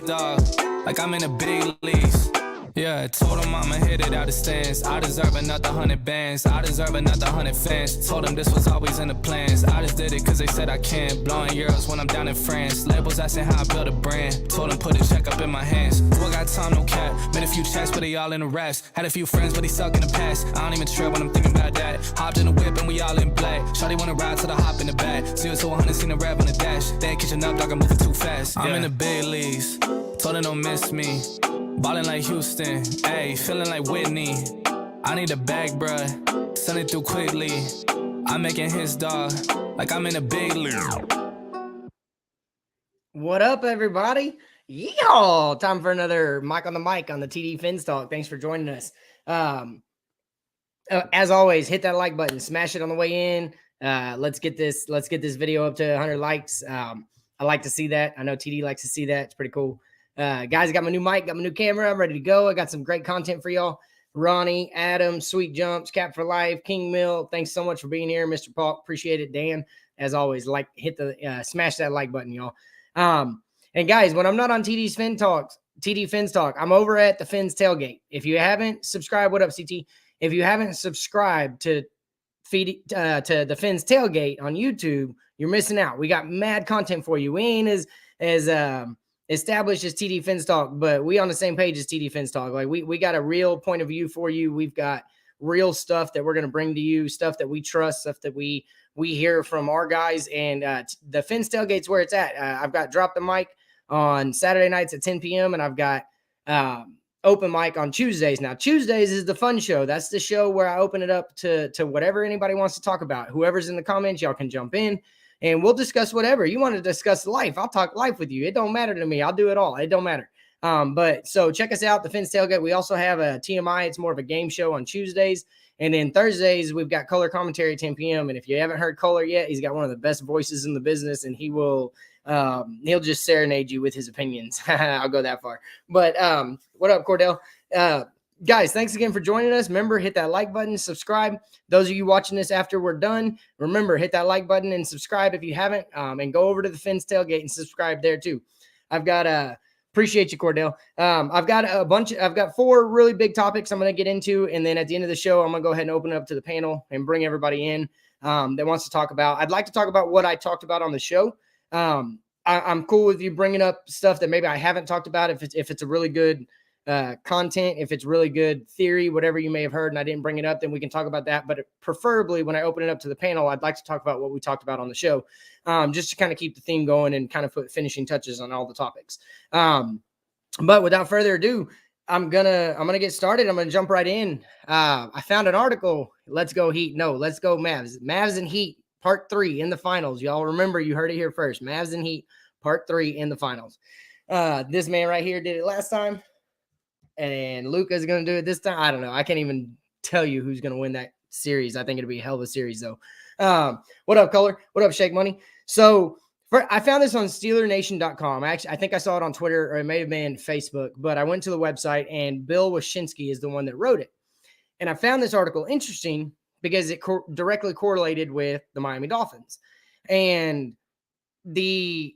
dog, like I'm in the big leagues. Yeah, told him I'ma hit it out of stands. I deserve another 100 bands. I deserve another 100 fans. Told them this was always in the plans. I just did it cause they said I can. Blowing euros when I'm down in France. Labels asking how I build a brand. Told them put a check up in my hands. Boy got time, no cap. Made a few checks, but they all in the rest. Had a few friends, but they suck in the past. I don't even trip when I'm thinking about that. Hopped in the whip and we all in black. Shawty wanna ride till I hop in the back. 0 to 100, seen the rev on the dash. They ain't catching up, dog, I'm moving too fast. I'm in the big leagues. Told them don't miss me. Ballin' like Houston, ayy, feeling like Whitney. I need a bag, bruh, send it through quickly. I'm making his dog, like I'm in a big league. What up, everybody? Yeehaw! Time for another Mike on the Mic on the TDPHINSTALK. Thanks for joining us. As always, hit that like button, smash it on the way in. Let's get this video up to 100 likes. I like to see that. I know TD likes to see that. It's pretty cool. Guys, I got my new mic, got my new camera. I'm ready to go. I got some great content for y'all. Ronnie, Adam, Sweet Jumps, Cap for Life, King Mill. Thanks so much for being here, Mr. Paul. Appreciate it, Dan. As always, hit the smash that like button, y'all. And guys, when I'm not on TD Fins Talk, I'm over at the Fins Tailgate. If you haven't subscribed, what up, CT? If you haven't subscribed to the Fins Tailgate on YouTube, you're missing out. We got mad content for you. We ain't as established as TDPHINSTALK, but we on the same page as TDPHINSTALK. Like we got a real point of view for you. We've got real stuff that we're going to bring to you, stuff that we trust, stuff that we hear from our guys. And the Fins Tailgate's where it's at. I've got Drop the Mic on Saturday nights at 10 p.m. and I've got open mic on Tuesdays. Now, Tuesdays is the fun show. That's the show where I open it up to whatever anybody wants to talk about. Whoever's in the comments, y'all can jump in. And we'll discuss whatever. You want to discuss life, I'll talk life with you. It don't matter to me. I'll do it all. It don't matter. But so check us out, the Fins Tailgate. We also have a TMI. It's more of a game show on Tuesdays. And then Thursdays, we've got Color Commentary at 10 p.m. And if you haven't heard Color yet, he's got one of the best voices in the business. And he'll just serenade you with his opinions. I'll go that far. But what up, Cordell? Guys, thanks again for joining us. Remember, hit that like button, subscribe. Those of you watching this after we're done, remember, hit that like button and subscribe if you haven't, and go over to the Fins Tailgate and subscribe there too. I've got appreciate you, Cordell. I've got 4 really big topics I'm going to get into, and then at the end of the show, I'm going to go ahead and open it up to the panel and bring everybody in that wants to talk about. I'd like to talk about what I talked about on the show. I'm cool with you bringing up stuff that maybe I haven't talked about if it's a really good content, if it's really good theory, whatever you may have heard and I didn't bring it up, then we can talk about that. But preferably when I open it up to the panel, I'd like to talk about what we talked about on the show, just to kind of keep the theme going and kind of put finishing touches on all the topics. But without further ado, I'm gonna get started. I'm gonna jump right in. I found an article. Let's go Heat. No, let's go Mavs. Mavs and Heat part 3 in the finals. Y'all remember, you heard it here first. Mavs and Heat part 3 in the finals. This man right here did it last time. And Luka's going to do it this time. I don't know. I can't even tell you who's going to win that series. I think it'll be a hell of a series, though. What up, Color? What up, Shake Money? So I found this on SteelerNation.com. Actually, I think I saw it on Twitter, or it may have been Facebook. But I went to the website, and Bill Wyshynski is the one that wrote it. And I found this article interesting because it directly correlated with the Miami Dolphins. And it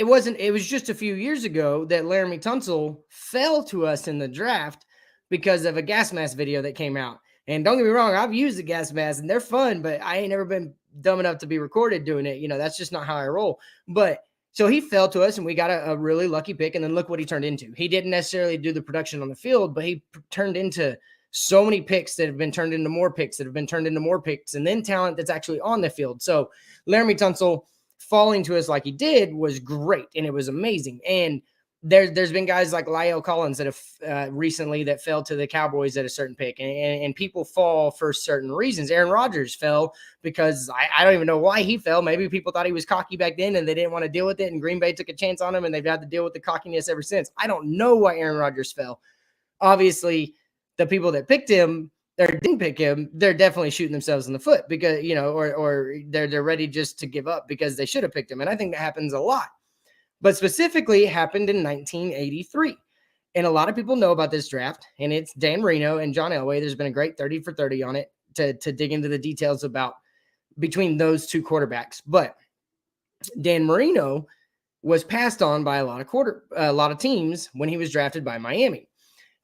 was just a few years ago that Laramie Tunsil fell to us in the draft because of a gas mask video that came out. And don't get me wrong, I've used the gas masks and they're fun, but I ain't never been dumb enough to be recorded doing it. You know, that's just not how I roll. But so he fell to us and we got a really lucky pick. And then look what he turned into. He didn't necessarily do the production on the field, but he turned into so many picks that have been turned into more picks that have been turned into more picks, and then talent that's actually on the field. So Laramie Tunsil falling to us like he did was great, and it was amazing. And there's been guys like Lyle Collins that have recently that fell to the Cowboys at a certain pick, and people fall for certain reasons. Aaron Rodgers fell because I don't even know why he fell. Maybe people thought he was cocky back then and they didn't want to deal with it, and Green Bay took a chance on him, and they've had to deal with the cockiness ever since. I don't know why Aaron Rodgers fell. Obviously, the people that picked him or didn't pick him, they're definitely shooting themselves in the foot because, you know, or they're ready just to give up because they should have picked him. And I think that happens a lot. But specifically, it happened in 1983. And a lot of people know about this draft, and it's Dan Marino and John Elway. There's been a great 30 for 30 on it to dig into the details about between those two quarterbacks. But Dan Marino was passed on by a lot of teams when he was drafted by Miami.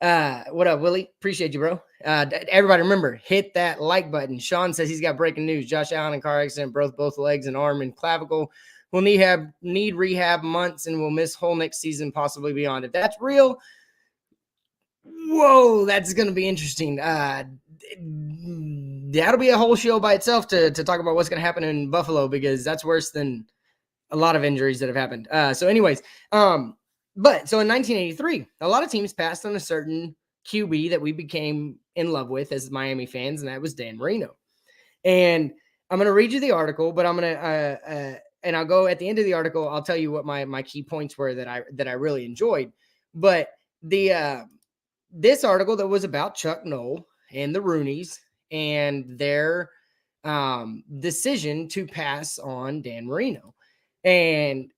What up, Willie? Appreciate you, bro. Everybody remember, hit that like button. Sean says he's got breaking news. Josh Allen in car accident, both legs and arm and clavicle. Will need rehab months and will miss whole next season, possibly beyond. If that's real, whoa, that's going to be interesting. That'll be a whole show by itself to talk about what's going to happen in Buffalo, because that's worse than a lot of injuries that have happened. So in 1983, a lot of teams passed on a certain QB that we became in love with as Miami fans, and that was Dan Marino. And I'm going to read you the article, but I'm going to and I'll go at the end of the article. I'll tell you what my key points were that I really enjoyed. But this article that was about Chuck Noll and the Rooneys and their decision to pass on Dan Marino. And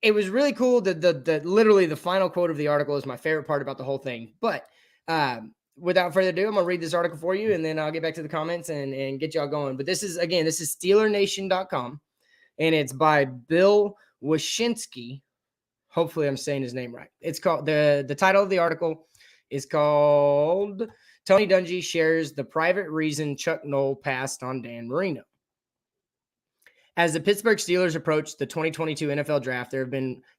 it was really cool. Literally the final quote of the article is my favorite part about the whole thing. But without further ado, I'm going to read this article for you, and then I'll get back to the comments and get y'all going. But this is SteelerNation.com, and it's by Bill Wyszynski. Hopefully I'm saying his name right. It's called, the title of the article is called Tony Dungy Shares the Private Reason Chuck Noll Passed on Dan Marino. As the Pittsburgh Steelers approach the 2022 NFL Draft, there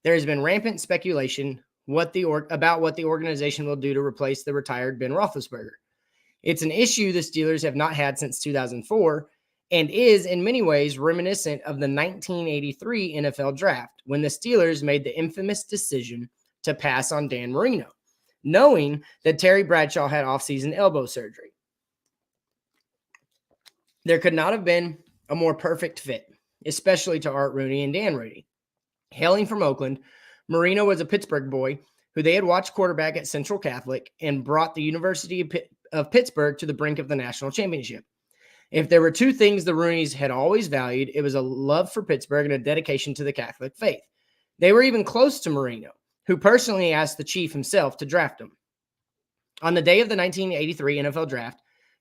has been rampant speculation about what the organization will do to replace the retired Ben Roethlisberger. It's an issue the Steelers have not had since 2004 and is in many ways reminiscent of the 1983 NFL Draft, when the Steelers made the infamous decision to pass on Dan Marino, knowing that Terry Bradshaw had offseason elbow surgery. There could not have been a more perfect fit, especially to Art Rooney and Dan Rooney. Hailing from Oakland, Marino was a Pittsburgh boy who they had watched quarterback at Central Catholic and brought the University of Pittsburgh to the brink of the national championship. If there were two things the Rooneys had always valued, it was a love for Pittsburgh and a dedication to the Catholic faith. They were even close to Marino, who personally asked the chief himself to draft him. On the day of the 1983 NFL Draft,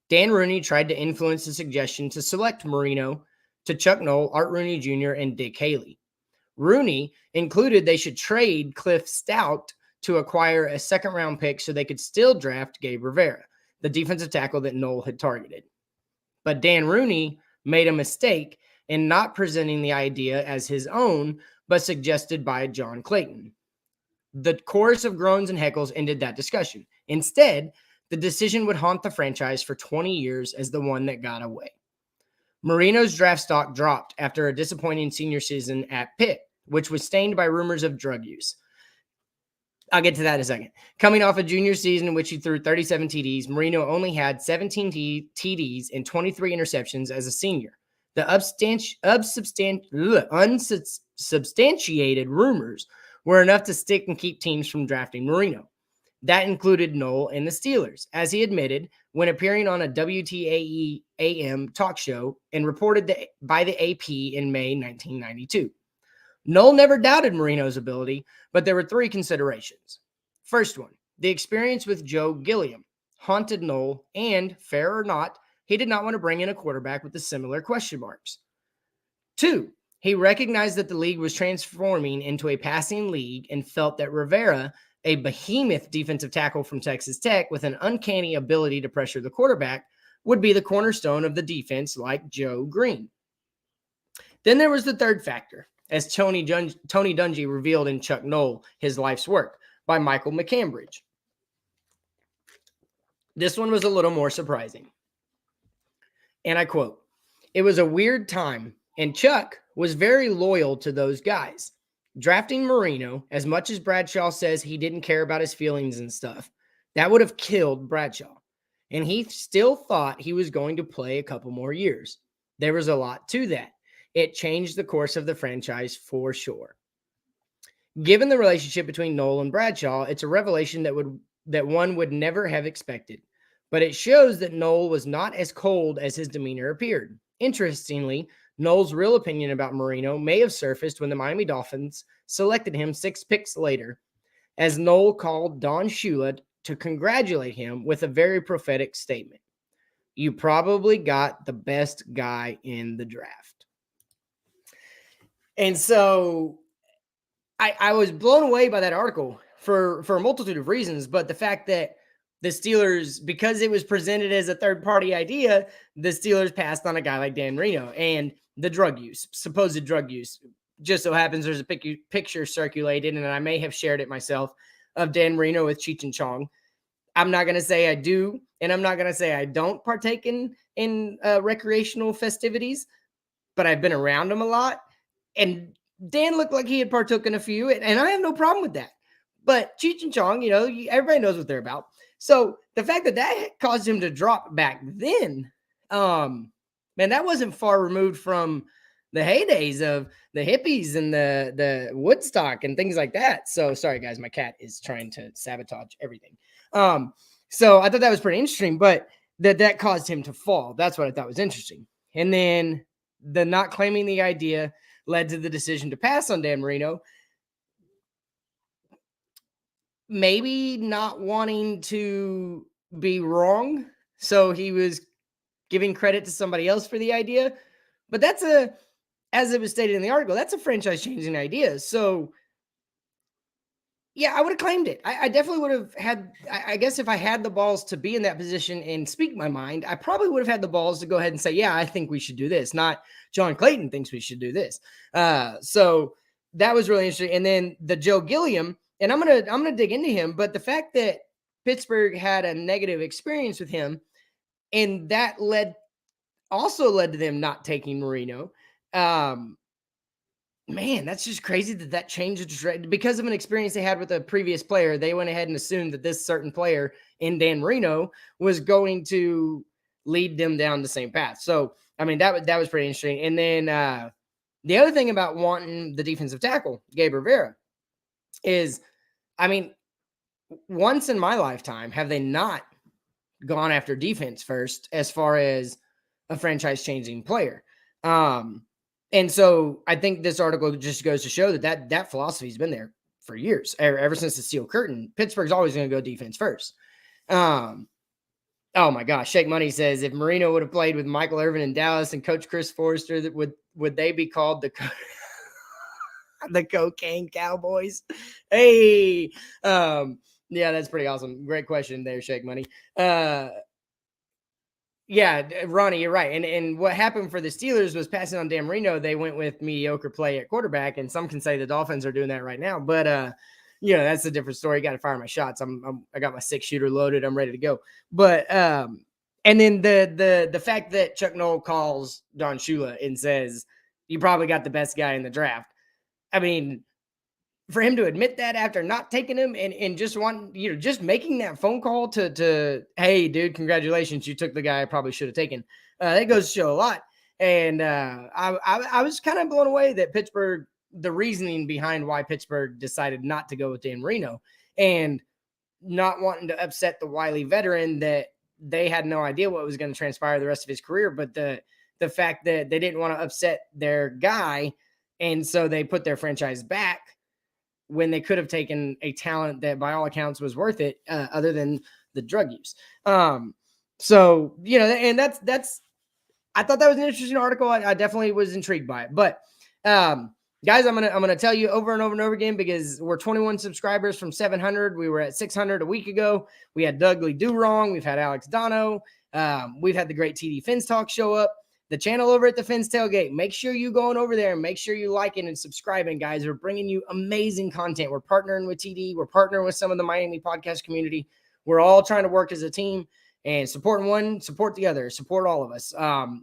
Dan Rooney tried to influence the suggestion to select Marino to Chuck Noll, Art Rooney Jr., and Dick Haley. Rooney included they should trade Cliff Stout to acquire a second-round pick so they could still draft Gabe Rivera, the defensive tackle that Noll had targeted. But Dan Rooney made a mistake in not presenting the idea as his own, but suggested by John Clayton. The chorus of groans and heckles ended that discussion. Instead, the decision would haunt the franchise for 20 years as the one that got away. Marino's draft stock dropped after a disappointing senior season at Pitt, which was stained by rumors of drug use. I'll get to that in a second. Coming off a junior season in which he threw 37 TDs, Marino only had 17 TDs and 23 interceptions as a senior. The unsubstantiated rumors were enough to stick and keep teams from drafting Marino. That included Noll and the Steelers, as he admitted when appearing on a WTAE AM talk show and reported by the AP in May 1992. Noll never doubted Marino's ability, but there were three considerations. First one, the experience with Joe Gilliam haunted Noll, and, fair or not, he did not want to bring in a quarterback with the similar question marks. Two, he recognized that the league was transforming into a passing league and felt that Rivera, a behemoth defensive tackle from Texas Tech with an uncanny ability to pressure the quarterback, would be the cornerstone of the defense like Joe Green. Then there was the third factor, as Tony Dungy revealed in Chuck Noll, His Life's Work, by Michael McCambridge. This one was a little more surprising. And I quote, "It was a weird time, and Chuck was very loyal to those guys. Drafting Marino, as much as Bradshaw says he didn't care about his feelings and stuff, that would have killed Bradshaw. And he still thought he was going to play a couple more years. There was a lot to that. It changed the course of the franchise for sure." Given the relationship between Noll and Bradshaw, it's a revelation that one would never have expected. But it shows that Noll was not as cold as his demeanor appeared. Interestingly, Noll's real opinion about Marino may have surfaced when the Miami Dolphins selected him 6 picks later, as Noll called Don Shula to congratulate him with a very prophetic statement. "You probably got the best guy in the draft." And so I was blown away by that article for a multitude of reasons, but the fact that the Steelers, because it was presented as a third-party idea, the Steelers passed on a guy like Dan Marino and the drug use, supposed drug use. Just so happens there's a picture circulated, and I may have shared it myself, of Dan Marino with Cheech and Chong. I'm not going to say I do, and I'm not going to say I don't partake in recreational festivities, but I've been around them a lot, and Dan looked like he had partook in a few, and I have no problem with that. But Cheech and Chong, everybody knows what they're about. So the fact that caused him to drop back then, man, that wasn't far removed from the heydays of the hippies and the Woodstock and things like that. So sorry, guys, my cat is trying to sabotage everything. So I thought that was pretty interesting, but that caused him to fall. That's what I thought was interesting. And then the not claiming the idea led to the decision to pass on Dan Marino. Maybe not wanting to be wrong. So he was giving credit to somebody else for the idea. But as it was stated in the article, that's a franchise changing idea. So yeah, I would have claimed it. I definitely would have had, I guess if I had the balls to be in that position and speak my mind, I probably would have had the balls to go ahead and say, yeah, I think we should do this. Not John Clayton thinks we should do this. So that was really interesting. And then the Joe Gilliam, and I'm gonna dig into him, but the fact that Pittsburgh had a negative experience with him, and that also led to them not taking Marino. Man, that's just crazy that changed because of an experience they had with a previous player. They went ahead and assumed that this certain player in Dan Marino was going to lead them down the same path. So, I mean, that was pretty interesting. And then the other thing about wanting the defensive tackle, Gabe Rivera, is, I mean, once in my lifetime have they not gone after defense first as far as a franchise-changing player. And so I think this article just goes to show that philosophy has been there for years, ever since the Steel Curtain. Pittsburgh's always going to go defense first. Oh my gosh. Shake Money says, if Marino would have played with Michael Irvin in Dallas and Coach Chris Forrester, would they be called the Cocaine Cowboys? Hey, yeah, that's pretty awesome. Great question there, Shake Money. Yeah, Ronnie, you're right. And what happened for the Steelers was passing on Dan Marino. They went with mediocre play at quarterback, and some can say the Dolphins are doing that right now. But that's a different story. Got to fire my shots. I got my 6-shooter loaded. I'm ready to go. But and then the fact that Chuck Noll calls Don Shula and says, "You probably got the best guy in the draft." I mean, for him to admit that after not taking him and just just making that phone call to hey, dude, congratulations, you took the guy I probably should have taken. That goes to show a lot. And I was kind of blown away that Pittsburgh, the reasoning behind why Pittsburgh decided not to go with Dan Marino and not wanting to upset the wily veteran that they had no idea what was going to transpire the rest of his career. But the fact that they didn't want to upset their guy, and so they put their franchise back when they could have taken a talent that by all accounts was worth it, other than the drug use. So, and that's, I thought that was an interesting article. I definitely was intrigued by it, but, guys, I'm going to tell you over and over and over again, because we're 21 subscribers from 700. We were at 600 a week ago. We had Dudley Do Wrong. We've had Alex Dono. We've had the great TDPHINSTALK show up. The channel over at the Fins Tailgate. Make sure you go on over there and make sure you liking and subscribing, guys. We're bringing you amazing content. We're partnering with TD. We're partnering with some of the Miami podcast community. We're all trying to work as a team, and supporting one, support the other, support all of us.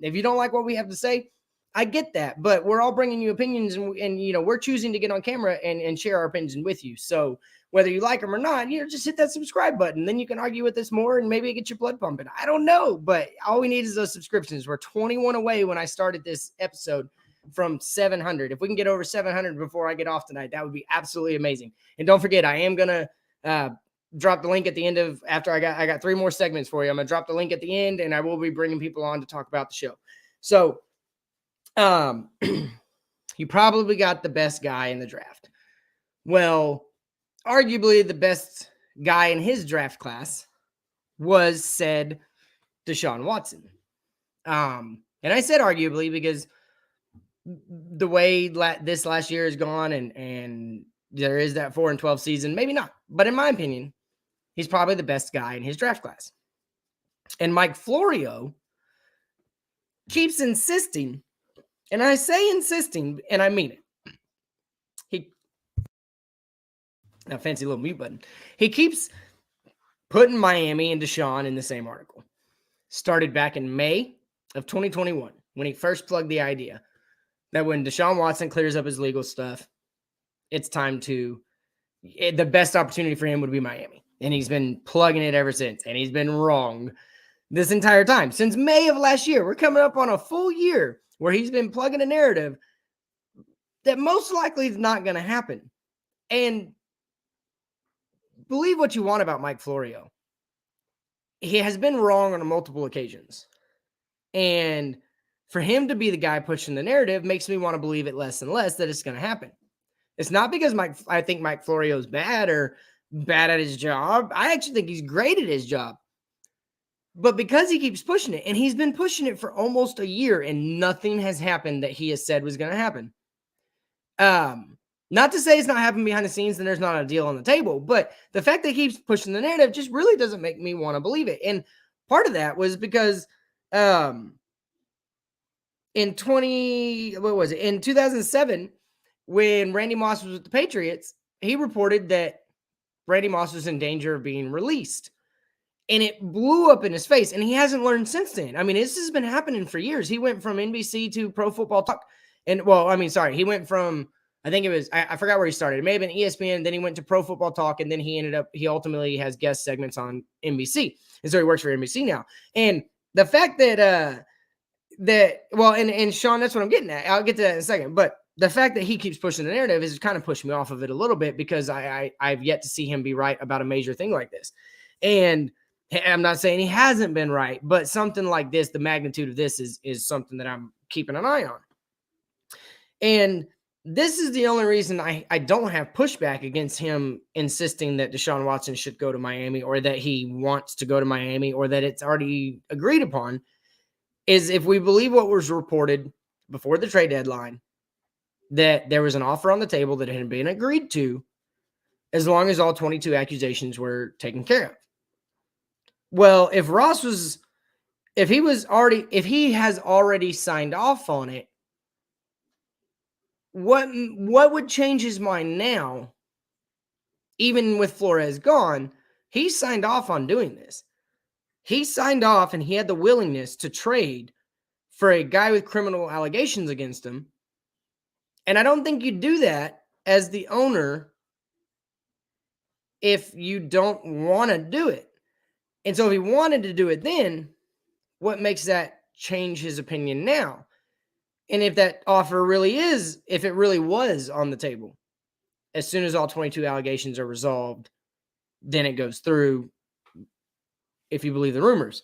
If you don't like what we have to say, I get that, but we're all bringing you opinions, and we're choosing to get on camera and share our opinions with you. So whether you like them or not, just hit that subscribe button. Then you can argue with us more and maybe get your blood pumping. I don't know, but all we need is those subscriptions. We're 21 away when I started this episode from 700. If we can get over 700 before I get off tonight, that would be absolutely amazing. And don't forget, I am going to drop the link at the end of, after I got 3 more segments for you. I'm going to drop the link at the end, and I will be bringing people on to talk about the show. So, you probably got the best guy in the draft. Well, arguably the best guy in his draft class was said Deshaun Watson. And I said arguably because the way this last year has gone, and there is that 4-12 season, maybe not. But in my opinion, he's probably the best guy in his draft class. And Mike Florio keeps insisting, and I say insisting, and I mean it. A fancy little mute button. He keeps putting Miami and Deshaun in the same article. Started back in May of 2021 when he first plugged the idea that when Deshaun Watson clears up his legal stuff, it's time to the best opportunity for him would be Miami. And he's been plugging it ever since. And he's been wrong this entire time. Since May of last year, we're coming up on a full year where he's been plugging a narrative that most likely is not going to happen. And believe what you want about Mike Florio. He has been wrong on multiple occasions. And for him to be the guy pushing the narrative makes me want to believe it less and less that it's going to happen. It's not because I think Mike Florio is bad or bad at his job. I actually think he's great at his job. But because he keeps pushing it, and he's been pushing it for almost a year, and nothing has happened that he has said was going to happen. Not to say it's not happening behind the scenes and there's not a deal on the table, but the fact that he keeps pushing the narrative just really doesn't make me want to believe it. And part of that was because in 2007, when Randy Moss was with the Patriots, he reported that Randy Moss was in danger of being released. And it blew up in his face, and he hasn't learned since then. I mean, this has been happening for years. He went from NBC to Pro Football Talk. And, he went from, I think it was, I forgot where he started. It may have been ESPN, then he went to Pro Football Talk, and then he ultimately has guest segments on NBC. And so he works for NBC now. And the fact that, and Sean, that's what I'm getting at. I'll get to that in a second. But the fact that he keeps pushing the narrative is kind of pushing me off of it a little bit because I've yet to see him be right about a major thing like this. And I'm not saying he hasn't been right, but something like this, the magnitude of this is something that I'm keeping an eye on. And this is the only reason I don't have pushback against him insisting that Deshaun Watson should go to Miami or that he wants to go to Miami or that it's already agreed upon is if we believe what was reported before the trade deadline, that there was an offer on the table that had been agreed to as long as all 22 accusations were taken care of. Well, if he has already signed off on it, what would change his mind now? Even with Flores gone, he signed off on doing this. He signed off and he had the willingness to trade for a guy with criminal allegations against him. And I don't think you do that as the owner if you don't want to do it. And so if he wanted to do it then, what makes that change his opinion now? And if that offer if it really was on the table, as soon as all 22 allegations are resolved, then it goes through, if you believe the rumors.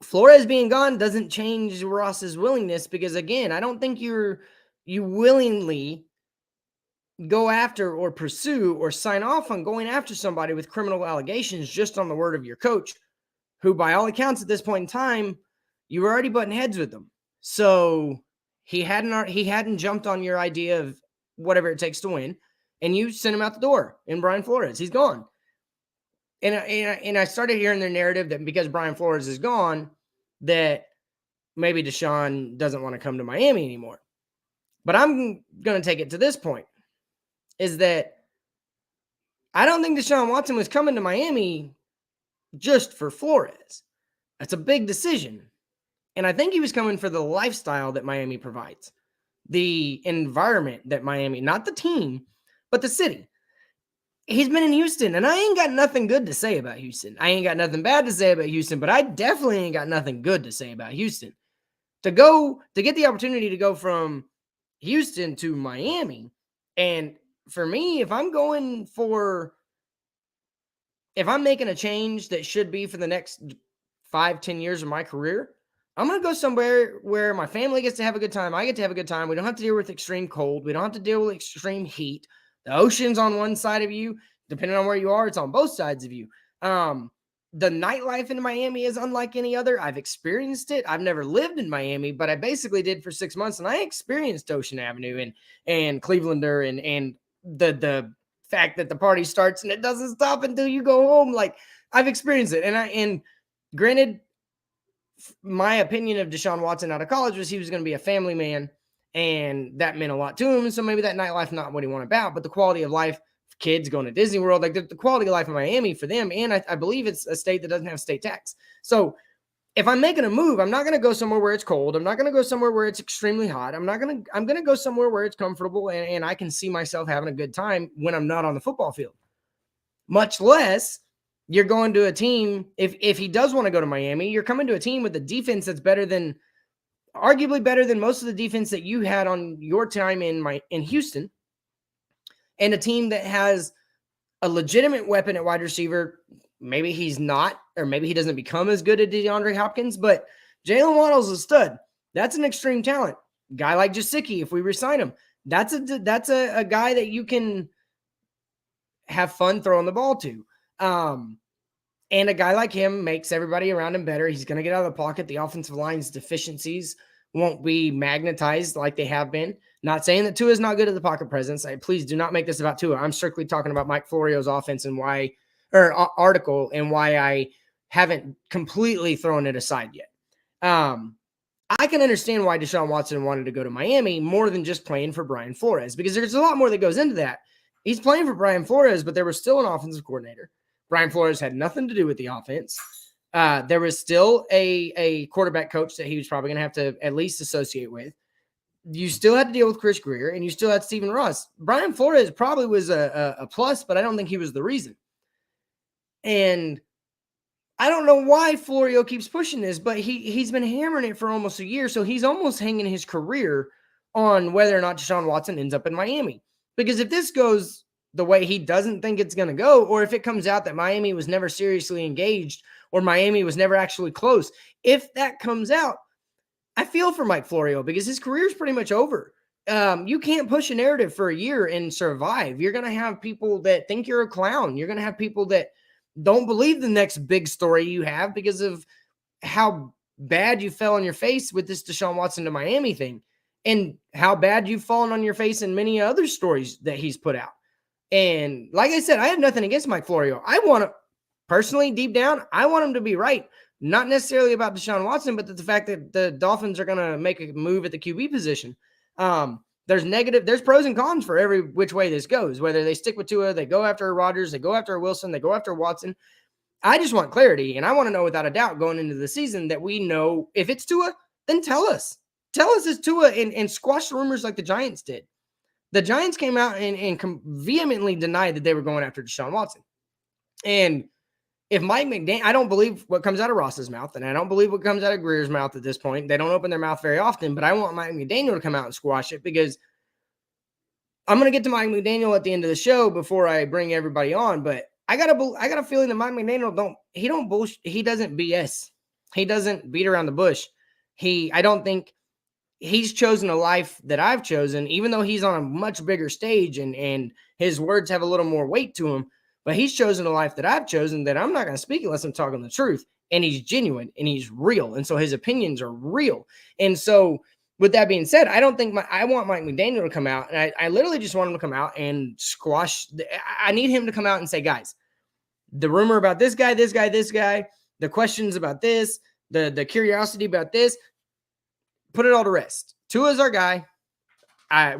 Flores being gone doesn't change Ross's willingness because, again, I don't think you willingly go after or pursue or sign off on going after somebody with criminal allegations just on the word of your coach, who by all accounts at this point in time, you were already butting heads with them. So he hadn't jumped on your idea of whatever it takes to win, and you sent him out the door in Brian Flores. He's gone. And I started hearing their narrative that because Brian Flores is gone, that maybe Deshaun doesn't want to come to Miami anymore. But I'm going to take it to this point, is that I don't think Deshaun Watson was coming to Miami just for Flores. That's a big decision. And I think he was coming for the lifestyle that Miami provides, the environment that Miami, not the team, but the city. He's been in Houston, and I ain't got nothing good to say about Houston. I ain't got nothing bad to say about Houston, but I definitely ain't got nothing good to say about Houston. To get the opportunity to go from Houston to Miami, and for me, if I'm making a change that should be for the next 5-10 years of my career, I'm going to go somewhere where my family gets to have a good time. I get to have a good time. We don't have to deal with extreme cold. We don't have to deal with extreme heat. The ocean's on one side of you. Depending on where you are, it's on both sides of you. the nightlife in Miami is unlike any other. I've experienced it. I've never lived in Miami, but I basically did for 6 months, and I experienced Ocean Avenue and Clevelander and the fact that the party starts and it doesn't stop until you go home. Like, I've experienced it. And granted, my opinion of Deshaun Watson out of college was he was going to be a family man, and that meant a lot to him. So maybe that nightlife not what he wanted about, but the quality of life, kids going to Disney World, like the quality of life in Miami for them. And I believe it's a state that doesn't have state tax. So if I'm making a move, I'm not going to go somewhere where it's cold. I'm not going to go somewhere where it's extremely hot. I'm going to go somewhere where it's comfortable and I can see myself having a good time when I'm not on the football field. Much less you're going to a team. If he does want to go to Miami, you're coming to a team with a defense that's arguably better than most of the defense that you had on your time in Houston, and a team that has a legitimate weapon at wide receiver. Maybe he's not, or maybe he doesn't become as good as DeAndre Hopkins, but Jalen Waddle's a stud. That's an extreme talent. Guy like Gesicki, if we resign him, that's a guy that you can have fun throwing the ball to. And a guy like him makes everybody around him better. He's going to get out of the pocket. The offensive line's deficiencies won't be magnetized like they have been. Not saying that Tua is not good at the pocket presence. Please do not make this about Tua. I'm strictly talking about Mike Florio's offense and article and why I haven't completely thrown it aside yet. I can understand why Deshaun Watson wanted to go to Miami more than just playing for Brian Flores, because there's a lot more that goes into that. He's playing for Brian Flores, but there was still an offensive coordinator. Brian Flores had nothing to do with the offense. There was still a quarterback coach that he was probably going to have to at least associate with. You still had to deal with Chris Greer, and you still had Stephen Ross. Brian Flores probably was a plus, but I don't think he was the reason. And I don't know why Florio keeps pushing this, but he's been hammering it for almost a year, so he's almost hanging his career on whether or not Deshaun Watson ends up in Miami. Because if this goes the way he doesn't think it's going to go, or if it comes out that Miami was never seriously engaged or Miami was never actually close, if that comes out, I feel for Mike Florio because his career is pretty much over. You can't push a narrative for a year and survive. You're going to have people that think you're a clown. You're going to have people that don't believe the next big story you have because of how bad you fell on your face with this Deshaun Watson to Miami thing, and how bad you've fallen on your face in many other stories that he's put out. And like I said, I have nothing against Mike Florio. I want to personally, deep down, I want him to be right. Not necessarily about Deshaun Watson, but the fact that the Dolphins are going to make a move at the QB position. There's pros and cons for every which way this goes, whether they stick with Tua, they go after Rodgers, they go after Wilson, they go after Watson. I just want clarity. And I want to know without a doubt going into the season that we know if it's Tua, then tell us. Tell us it's Tua and squash the rumors like the Giants did. The Giants came out and vehemently denied that they were going after Deshaun Watson. And if Mike McDaniel, I don't believe what comes out of Ross's mouth, and I don't believe what comes out of Greer's mouth at this point. They don't open their mouth very often, but I want Mike McDaniel to come out and squash it, because I'm going to get to Mike McDaniel at the end of the show before I bring everybody on. But I got a feeling that Mike McDaniel he doesn't BS. He doesn't beat around the bush. I don't think he's chosen a life that I've chosen, even though he's on a much bigger stage and his words have a little more weight to him. But he's chosen a life that I've chosen that I'm not going to speak unless I'm talking the truth. And he's genuine and he's real. And so his opinions are real. And so with that being said, I don't think I want Mike McDaniel to come out. And I literally just want him to come out and squash. I need him to come out and say, guys, the rumor about this guy, the questions about this, the curiosity about this, put it all to rest. Tua's our guy.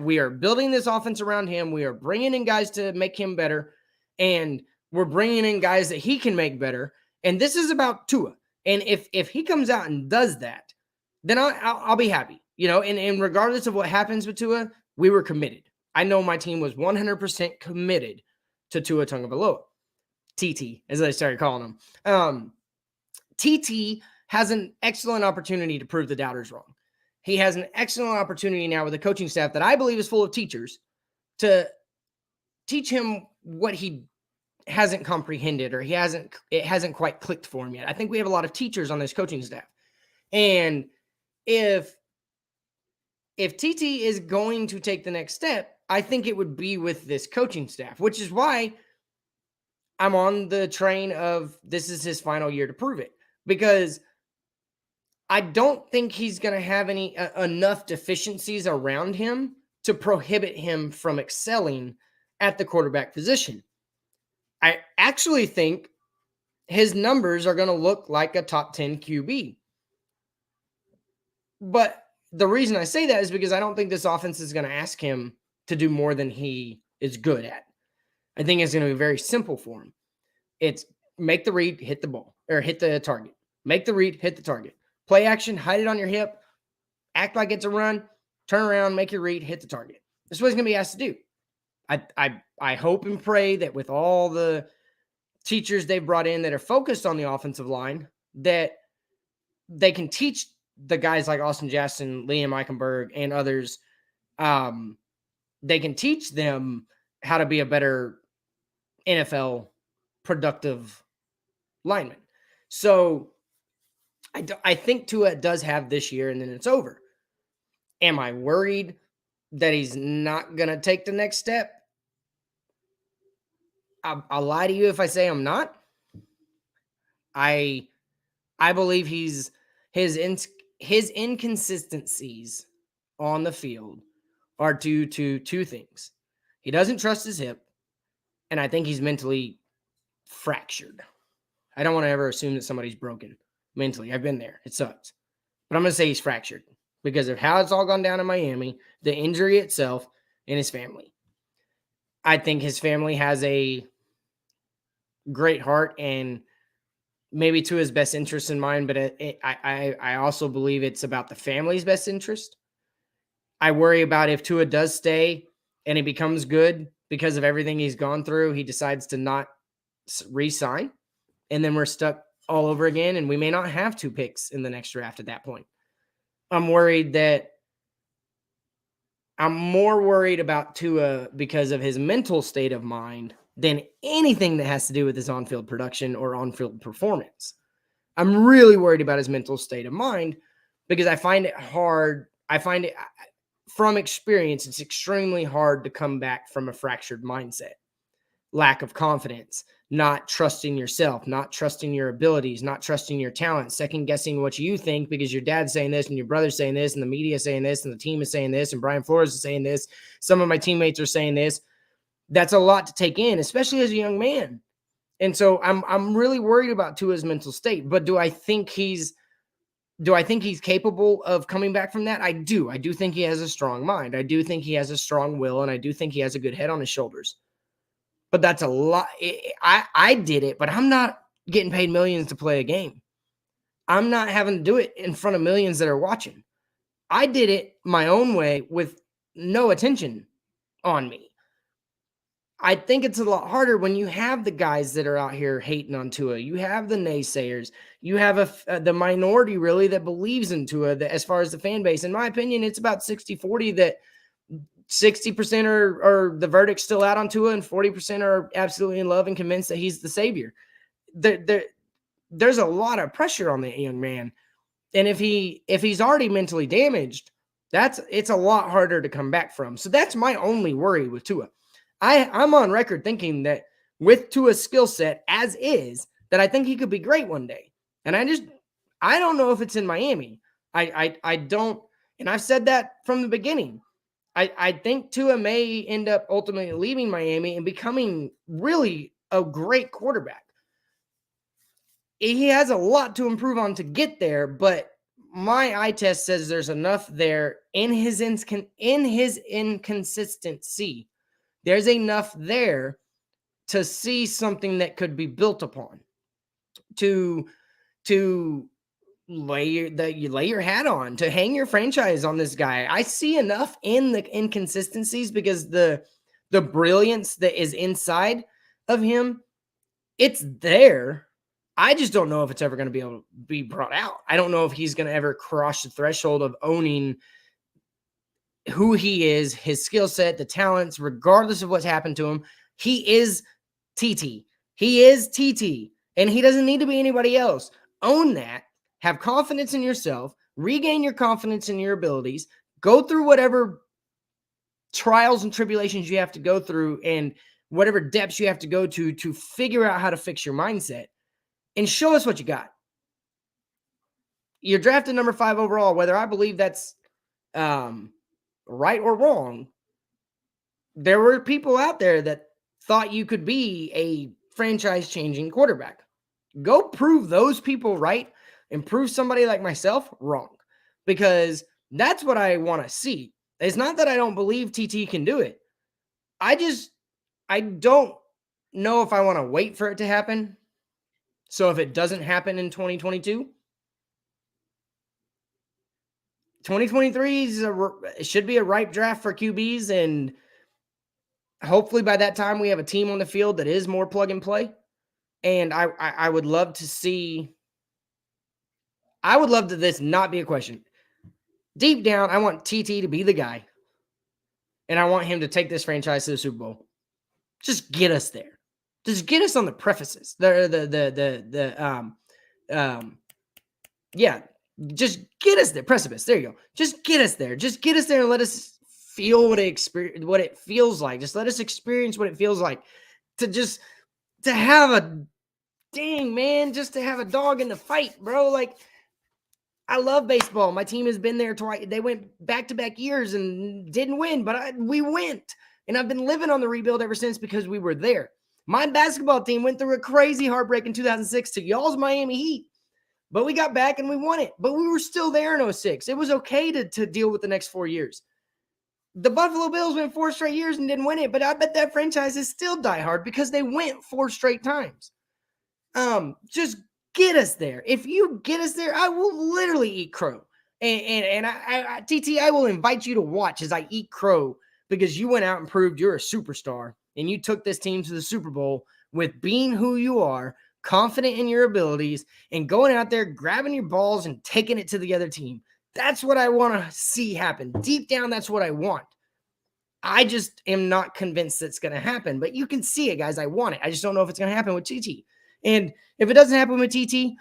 We are building this offense around him. We are bringing in guys to make him better. And we're bringing in guys that he can make better. And this is about Tua. And if he comes out and does that, then I'll be happy. And regardless of what happens with Tua, we were committed. I know my team was 100% committed to Tua Tagovailoa. TT, as I started calling him. TT has an excellent opportunity to prove the doubters wrong. He has an excellent opportunity now with a coaching staff that I believe is full of teachers to teach him what he hasn't comprehended, or it hasn't quite clicked for him yet. I think we have a lot of teachers on this coaching staff. And if TT is going to take the next step, I think it would be with this coaching staff, which is why I'm on the train of this is his final year to prove it, because I don't think he's going to have any enough deficiencies around him to prohibit him from excelling at the quarterback position. I actually think his numbers are going to look like a top 10 QB. But the reason I say that is because I don't think this offense is going to ask him to do more than he is good at. I think it's going to be very simple for him. It's make the read, hit the ball, or hit the target. Make the read, hit the target. Play action, hide it on your hip, act like it's a run, turn around, make your read, hit the target. That's what he's going to be asked to do. I hope and pray that with all the teachers they've brought in that are focused on the offensive line, that they can teach the guys like Austin Jackson, Liam Eichenberg, and others. They can teach them how to be a better NFL productive lineman. So I think Tua does have this year, and then it's over. Am I worried that he's not going to take the next step? I'll lie to you if I say I'm not. I believe his inconsistencies on the field are due to two things. He doesn't trust his hip, and I think he's mentally fractured. I don't want to ever assume that somebody's broken mentally. I've been there. It sucks. But I'm going to say he's fractured because of how it's all gone down in Miami, the injury itself, and his family. I think his family has a great heart and maybe to his best interest in mind, but I also believe it's about the family's best interest. I worry about if Tua does stay and he becomes good because of everything he's gone through, he decides to not re-sign, and then we're stuck all over again, and we may not have 2 picks in the next draft at that point. I'm more worried about Tua because of his mental state of mind than anything that has to do with his on-field production or on-field performance. I'm really worried about his mental state of mind because I find it hard. I find it from experience, it's extremely hard to come back from a fractured mindset. Lack of confidence, not trusting yourself, not trusting your abilities, not trusting your talent, second guessing what you think because your dad's saying this and your brother's saying this and the media is saying this and the team is saying this and Brian Flores is saying this. Some of my teammates are saying this. That's a lot to take in, especially as a young man. And so I'm really worried about Tua's mental state. But do I think he's capable of coming back from that? I do. I do think he has a strong mind. I do think he has a strong will, and I do think he has a good head on his shoulders. But that's a lot. I did it, but I'm not getting paid millions to play a game. I'm not having to do it in front of millions that are watching. I did it my own way with no attention on me. I think it's a lot harder when you have the guys that are out here hating on Tua. You have the naysayers. You have the minority really that believes in Tua as far as the fan base. In my opinion, it's about 60-40 that 60% are the verdict's still out on Tua and 40% are absolutely in love and convinced that he's the savior. There's a lot of pressure on the young man. And if he's already mentally damaged, it's a lot harder to come back from. So that's my only worry with Tua. I'm on record thinking that with Tua's skill set as is, that I think he could be great one day. And I don't know if it's in Miami. I don't, and I've said that from the beginning. I think Tua may end up ultimately leaving Miami and becoming really a great quarterback. He has a lot to improve on to get there, but my eye test says there's enough there in his inconsistency. There's enough there to see something that could be built upon, to lay your hat on, to hang your franchise on this guy. I see enough in the inconsistencies because the brilliance that is inside of him, it's there. I just don't know if it's ever going to be able to be brought out. I don't know if he's going to ever cross the threshold of owning who he is, his skill set, the talents, regardless of what's happened to him. He is TT. He is TT, and he doesn't need to be anybody else. Own that. Have confidence in yourself. Regain your confidence in your abilities. Go through whatever trials and tribulations you have to go through, and whatever depths you have to go to figure out how to fix your mindset and show us what you got. You're drafted number 5 overall, whether I believe that's right or wrong. There were people out there that thought you could be a franchise-changing quarterback. Go prove those people right and prove somebody like myself wrong, because that's what I want to see. It's not that I don't believe TT can do it. I don't know if I want to wait for it to happen. So if it doesn't happen in 2022, 2023 should be a ripe draft for QBs, and hopefully by that time we have a team on the field that is more plug and play. And I would love to see. I would love to this not be a question. Deep down, I want TT to be the guy, and I want him to take this franchise to the Super Bowl. Just get us there. Just get us on the precipice. Yeah. Just get us there. Precipice. There you go. Just get us there. Just get us there and let us feel what it feels like. Just let us experience what it feels like to have a dang, man, just to have a dog in the fight, bro. Like, I love baseball. My team has been there twice. They went back-to-back years and didn't win, but we went. And I've been living on the rebuild ever since because we were there. My basketball team went through a crazy heartbreak in 2006 to y'all's Miami Heat. But we got back and we won it. But we were still there in 2006. It was okay to deal with the next 4 years. The Buffalo Bills went 4 straight years and didn't win it. But I bet that franchise is still diehard because they went 4 straight times. Just get us there. If you get us there, I will literally eat crow. And TT, I will invite you to watch as I eat crow, because you went out and proved you're a superstar and you took this team to the Super Bowl with being who you are, confident in your abilities, and going out there, grabbing your balls and taking it to the other team. That's what I want to see happen. Deep down, that's what I want. I just am not convinced that's going to happen, but you can see it, guys. I want it. I just don't know if it's going to happen with TT. And if it doesn't happen with TT,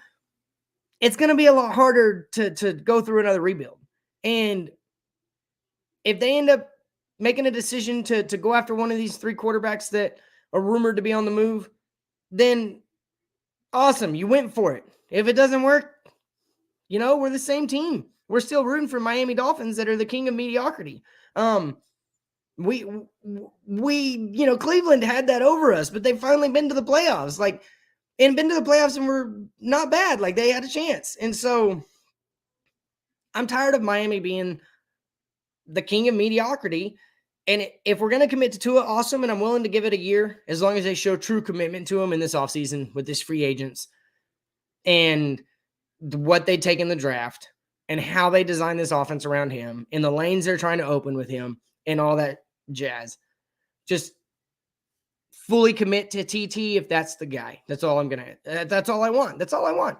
it's going to be a lot harder to go through another rebuild. And if they end up making a decision to go after one of these 3 quarterbacks that are rumored to be on the move, then awesome, you went for it. If it doesn't work, we're the same team. We're still rooting for Miami Dolphins that are the king of mediocrity. We Cleveland had that over us, but they've finally been to the playoffs. And been to the playoffs and were not bad. Like, they had a chance. And so I'm tired of Miami being the king of mediocrity. And if we're going to commit to Tua, awesome. And I'm willing to give it a year as long as they show true commitment to him in this offseason with this free agents and what they take in the draft and how they design this offense around him and the lanes they're trying to open with him and all that jazz. Just fully commit to TT if that's the guy. That's all that's all I want. That's all I want.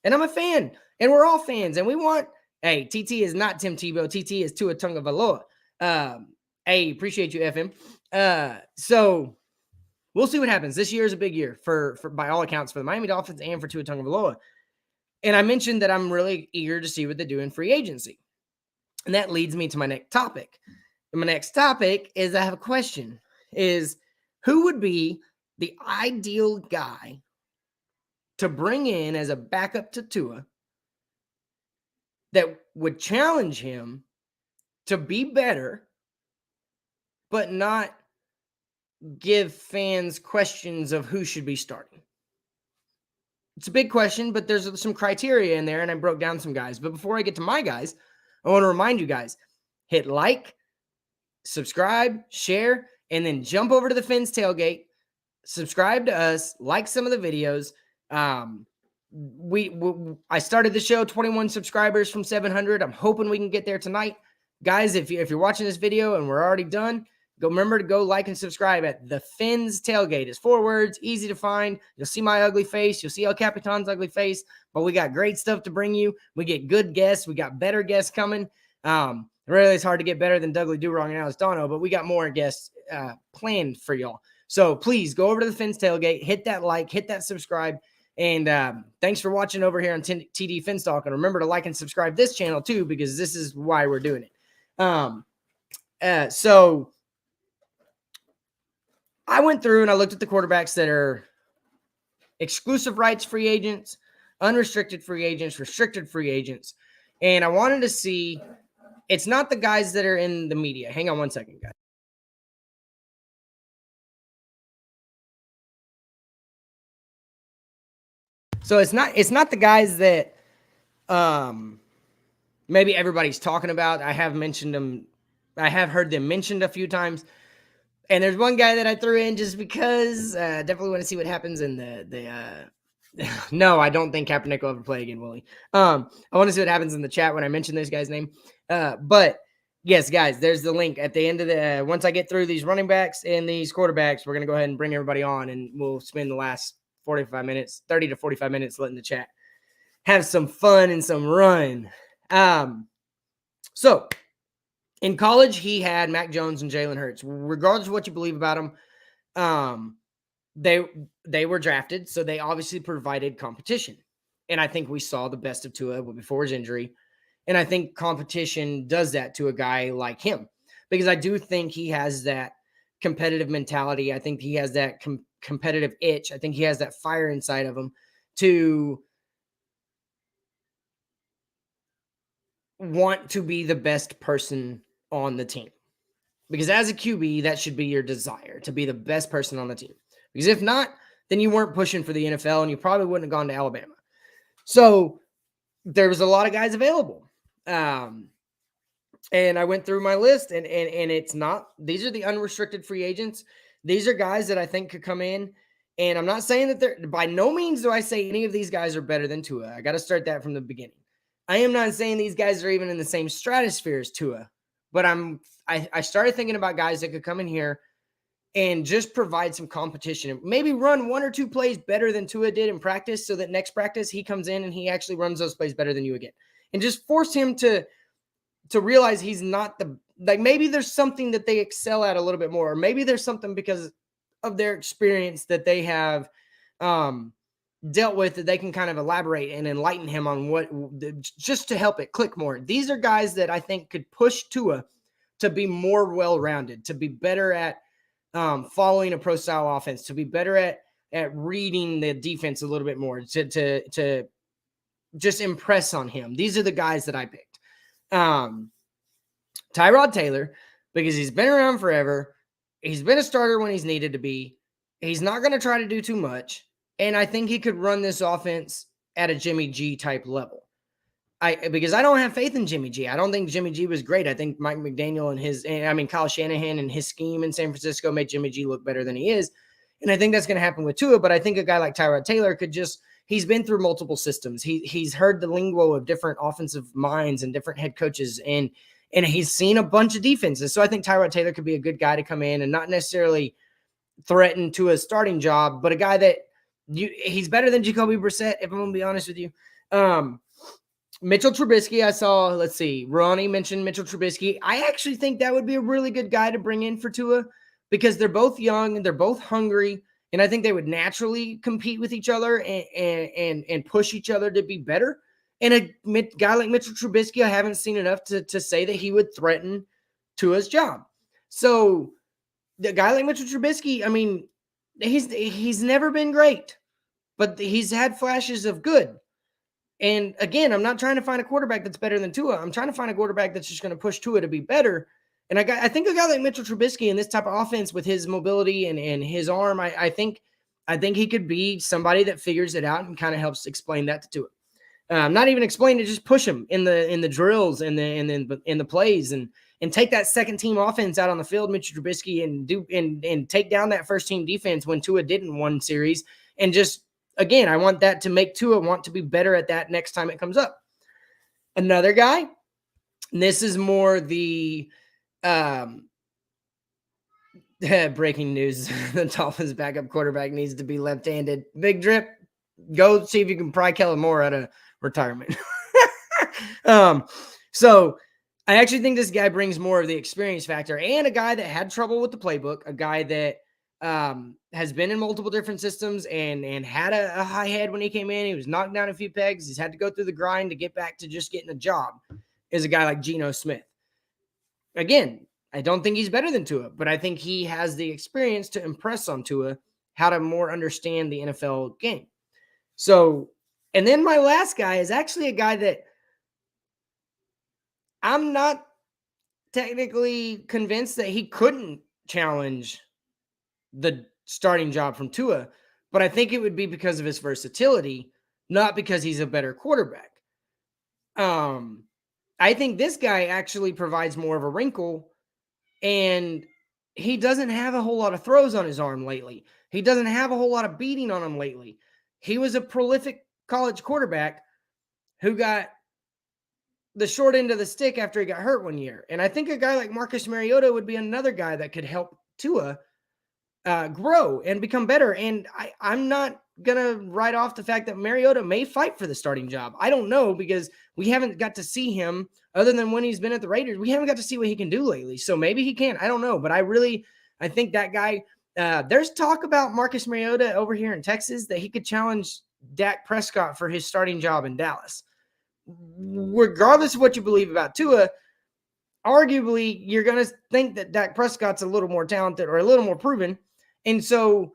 And I'm a fan, and we're all fans, and we want, hey, TT is not Tim Tebow. TT is Tua Tagovailoa. Hey, appreciate you, FM. So we'll see what happens. This year is a big year for by all accounts for the Miami Dolphins and for Tua Tagovailoa. And I mentioned that I'm really eager to see what they do in free agency. And that leads me to my next topic. And my next topic is, I have a question, is who would be the ideal guy to bring in as a backup to Tua that would challenge him to be better, but not give fans questions of who should be starting? It's a big question, but there's some criteria in there, and I broke down some guys. But before I get to my guys, I want to remind you guys, hit like, subscribe, share, and then jump over to the Fins Tailgate, subscribe to us, like some of the videos. I started the show 21 subscribers from 700. I'm hoping we can get there tonight. Guys, if you're watching this video and we're already done, remember to go like and subscribe at the Fins Tailgate. It's 4 words, easy to find. You'll see my ugly face. You'll see El Capitan's ugly face, but we got great stuff to bring you. We get good guests. We got better guests coming. Really, it's hard to get better than Douglas Durong and Alex Dono, but we got more guests planned for y'all. So please go over to the Fins Tailgate, hit that like, hit that subscribe, and thanks for watching over here on TD FinStalk. And remember to like and subscribe this channel too, because this is why we're doing it. So I went through and I looked at the quarterbacks that are exclusive rights free agents, unrestricted free agents, restricted free agents. And I wanted to see, it's not the guys that are in the media. Hang on one second, guys. So it's not the guys that maybe everybody's talking about. I have mentioned them. I have heard them mentioned a few times. And there's one guy that I threw in just because definitely want to see what happens in the no, I don't think Kaepernick will ever play again, Willie. I want to see what happens in the chat when I mention this guy's name. But yes, guys, there's the link at the end of the once I get through these running backs and these quarterbacks, we're gonna go ahead and bring everybody on, and we'll spend the last 45 minutes, 30 to 45 minutes letting the chat have some fun and some run. So in college, he had Mac Jones and Jalen Hurts. Regardless of what you believe about them, they were drafted, so they obviously provided competition. And I think we saw the best of Tua before his injury. And I think competition does that to a guy like him, because I do think he has that competitive mentality. I think he has that competitive itch. I think he has that fire inside of him to want to be the best person on the team. Because as a QB, that should be your desire, to be the best person on the team. Because if not, then you weren't pushing for the NFL and you probably wouldn't have gone to Alabama. So there was a lot of guys available. And I went through my list, and it's not, these are the unrestricted free agents. These are guys that I think could come in. And I'm not saying that they're, by no means do I say any of these guys are better than Tua. I got to start that from the beginning. I am not saying these guys are even in the same stratosphere as Tua, but I started thinking about guys that could come in here and just provide some competition and maybe run one or two plays better than Tua did in practice, so that next practice he comes in and he actually runs those plays better than you again, and just force him to realize he's not the, like, maybe there's something that they excel at a little bit more, or maybe there's something because of their experience that they have dealt with that they can kind of elaborate and enlighten him on what, just to help it click more. These are guys that I think could push Tua to be more well-rounded, to be better at following a pro-style offense, to be better at reading the defense a little bit more, to just impress on him. These are the guys that I picked. Tyrod Taylor, because he's been around forever. He's been a starter when he's needed to be. He's not going to try to do too much. And I think he could run this offense at a Jimmy G type level. Because I don't have faith in Jimmy G. I don't think Jimmy G was great. I think Mike McDaniel and Kyle Shanahan and his scheme in San Francisco made Jimmy G look better than he is. And I think that's going to happen with Tua. But I think a guy like Tyrod Taylor could just, he's been through multiple systems. He's heard the lingo of different offensive minds and different head coaches. And he's seen a bunch of defenses. So I think Tyrod Taylor could be a good guy to come in and not necessarily threaten to a starting job, but a guy that he's better than Jacoby Brissett, if I'm going to be honest with you. Mitchell Trubisky, I saw, let's see, Ronnie mentioned Mitchell Trubisky. I actually think that would be a really good guy to bring in for Tua, because they're both young and they're both hungry, and I think they would naturally compete with each other and push each other to be better. And a guy like Mitchell Trubisky, I haven't seen enough to say that he would threaten Tua's job. So the guy like Mitchell Trubisky, I mean, he's never been great, but he's had flashes of good. And again, I'm not trying to find a quarterback that's better than Tua. I'm trying to find a quarterback that's just going to push Tua to be better. And I think a guy like Mitchell Trubisky in this type of offense with his mobility and his arm, I think he could be somebody that figures it out and kind of helps explain that to Tua. Not even explain it, just push him in the drills and in the plays and take that second team offense out on the field, Mitchell Trubisky, and take down that first team defense when Tua didn't one series. And just, again, I want that to make Tua want to be better at that next time it comes up. Another guy, and this is more the breaking news. The Dolphins backup quarterback needs to be left-handed. Big Drip, go see if you can pry Kellen Moore out of retirement. So I actually think this guy brings more of the experience factor, and a guy that had trouble with the playbook, a guy that has been in multiple different systems and had a high head when he came in. He was knocked down a few pegs. He's had to go through the grind to get back to just getting a job, is a guy like Geno Smith. Again, I don't think he's better than Tua, but I think he has the experience to impress on Tua how to more understand the NFL game. So, and then my last guy is actually a guy that I'm not technically convinced that he couldn't challenge the starting job from Tua, but I think it would be because of his versatility, not because he's a better quarterback. I think this guy actually provides more of a wrinkle, and he doesn't have a whole lot of throws on his arm lately. He doesn't have a whole lot of beating on him lately. He was a prolific college quarterback who got the short end of the stick after he got hurt one year. And I think a guy like Marcus Mariota would be another guy that could help Tua grow and become better. And I'm not going to write off the fact that Mariota may fight for the starting job. I don't know, because we haven't got to see him other than when he's been at the Raiders. We haven't got to see what he can do lately. So maybe he can. I don't know. But I think that guy, there's talk about Marcus Mariota over here in Texas that he could challenge Dak Prescott for his starting job in Dallas. Regardless of what you believe about Tua, arguably you're going to think that Dak Prescott's a little more talented or a little more proven. And so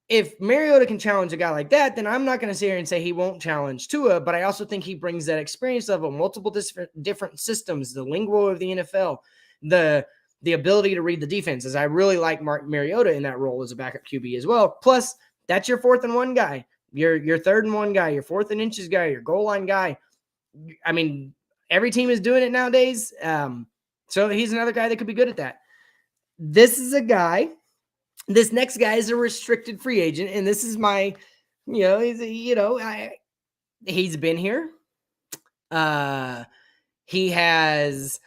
if Mariota can challenge a guy like that, then I'm not going to sit here and say he won't challenge Tua, but I also think he brings that experience level, multiple different systems, the lingo of the NFL, the ability to read the defenses. I really like Mariota in that role as a backup QB as well. Plus, that's your 4th and 1 guy, your 3rd and 1 guy, your 4th and inches guy, your goal line guy. I mean, every team is doing it nowadays. So he's another guy that could be good at that. This next guy is a restricted free agent. And this is my, he's been here. He has,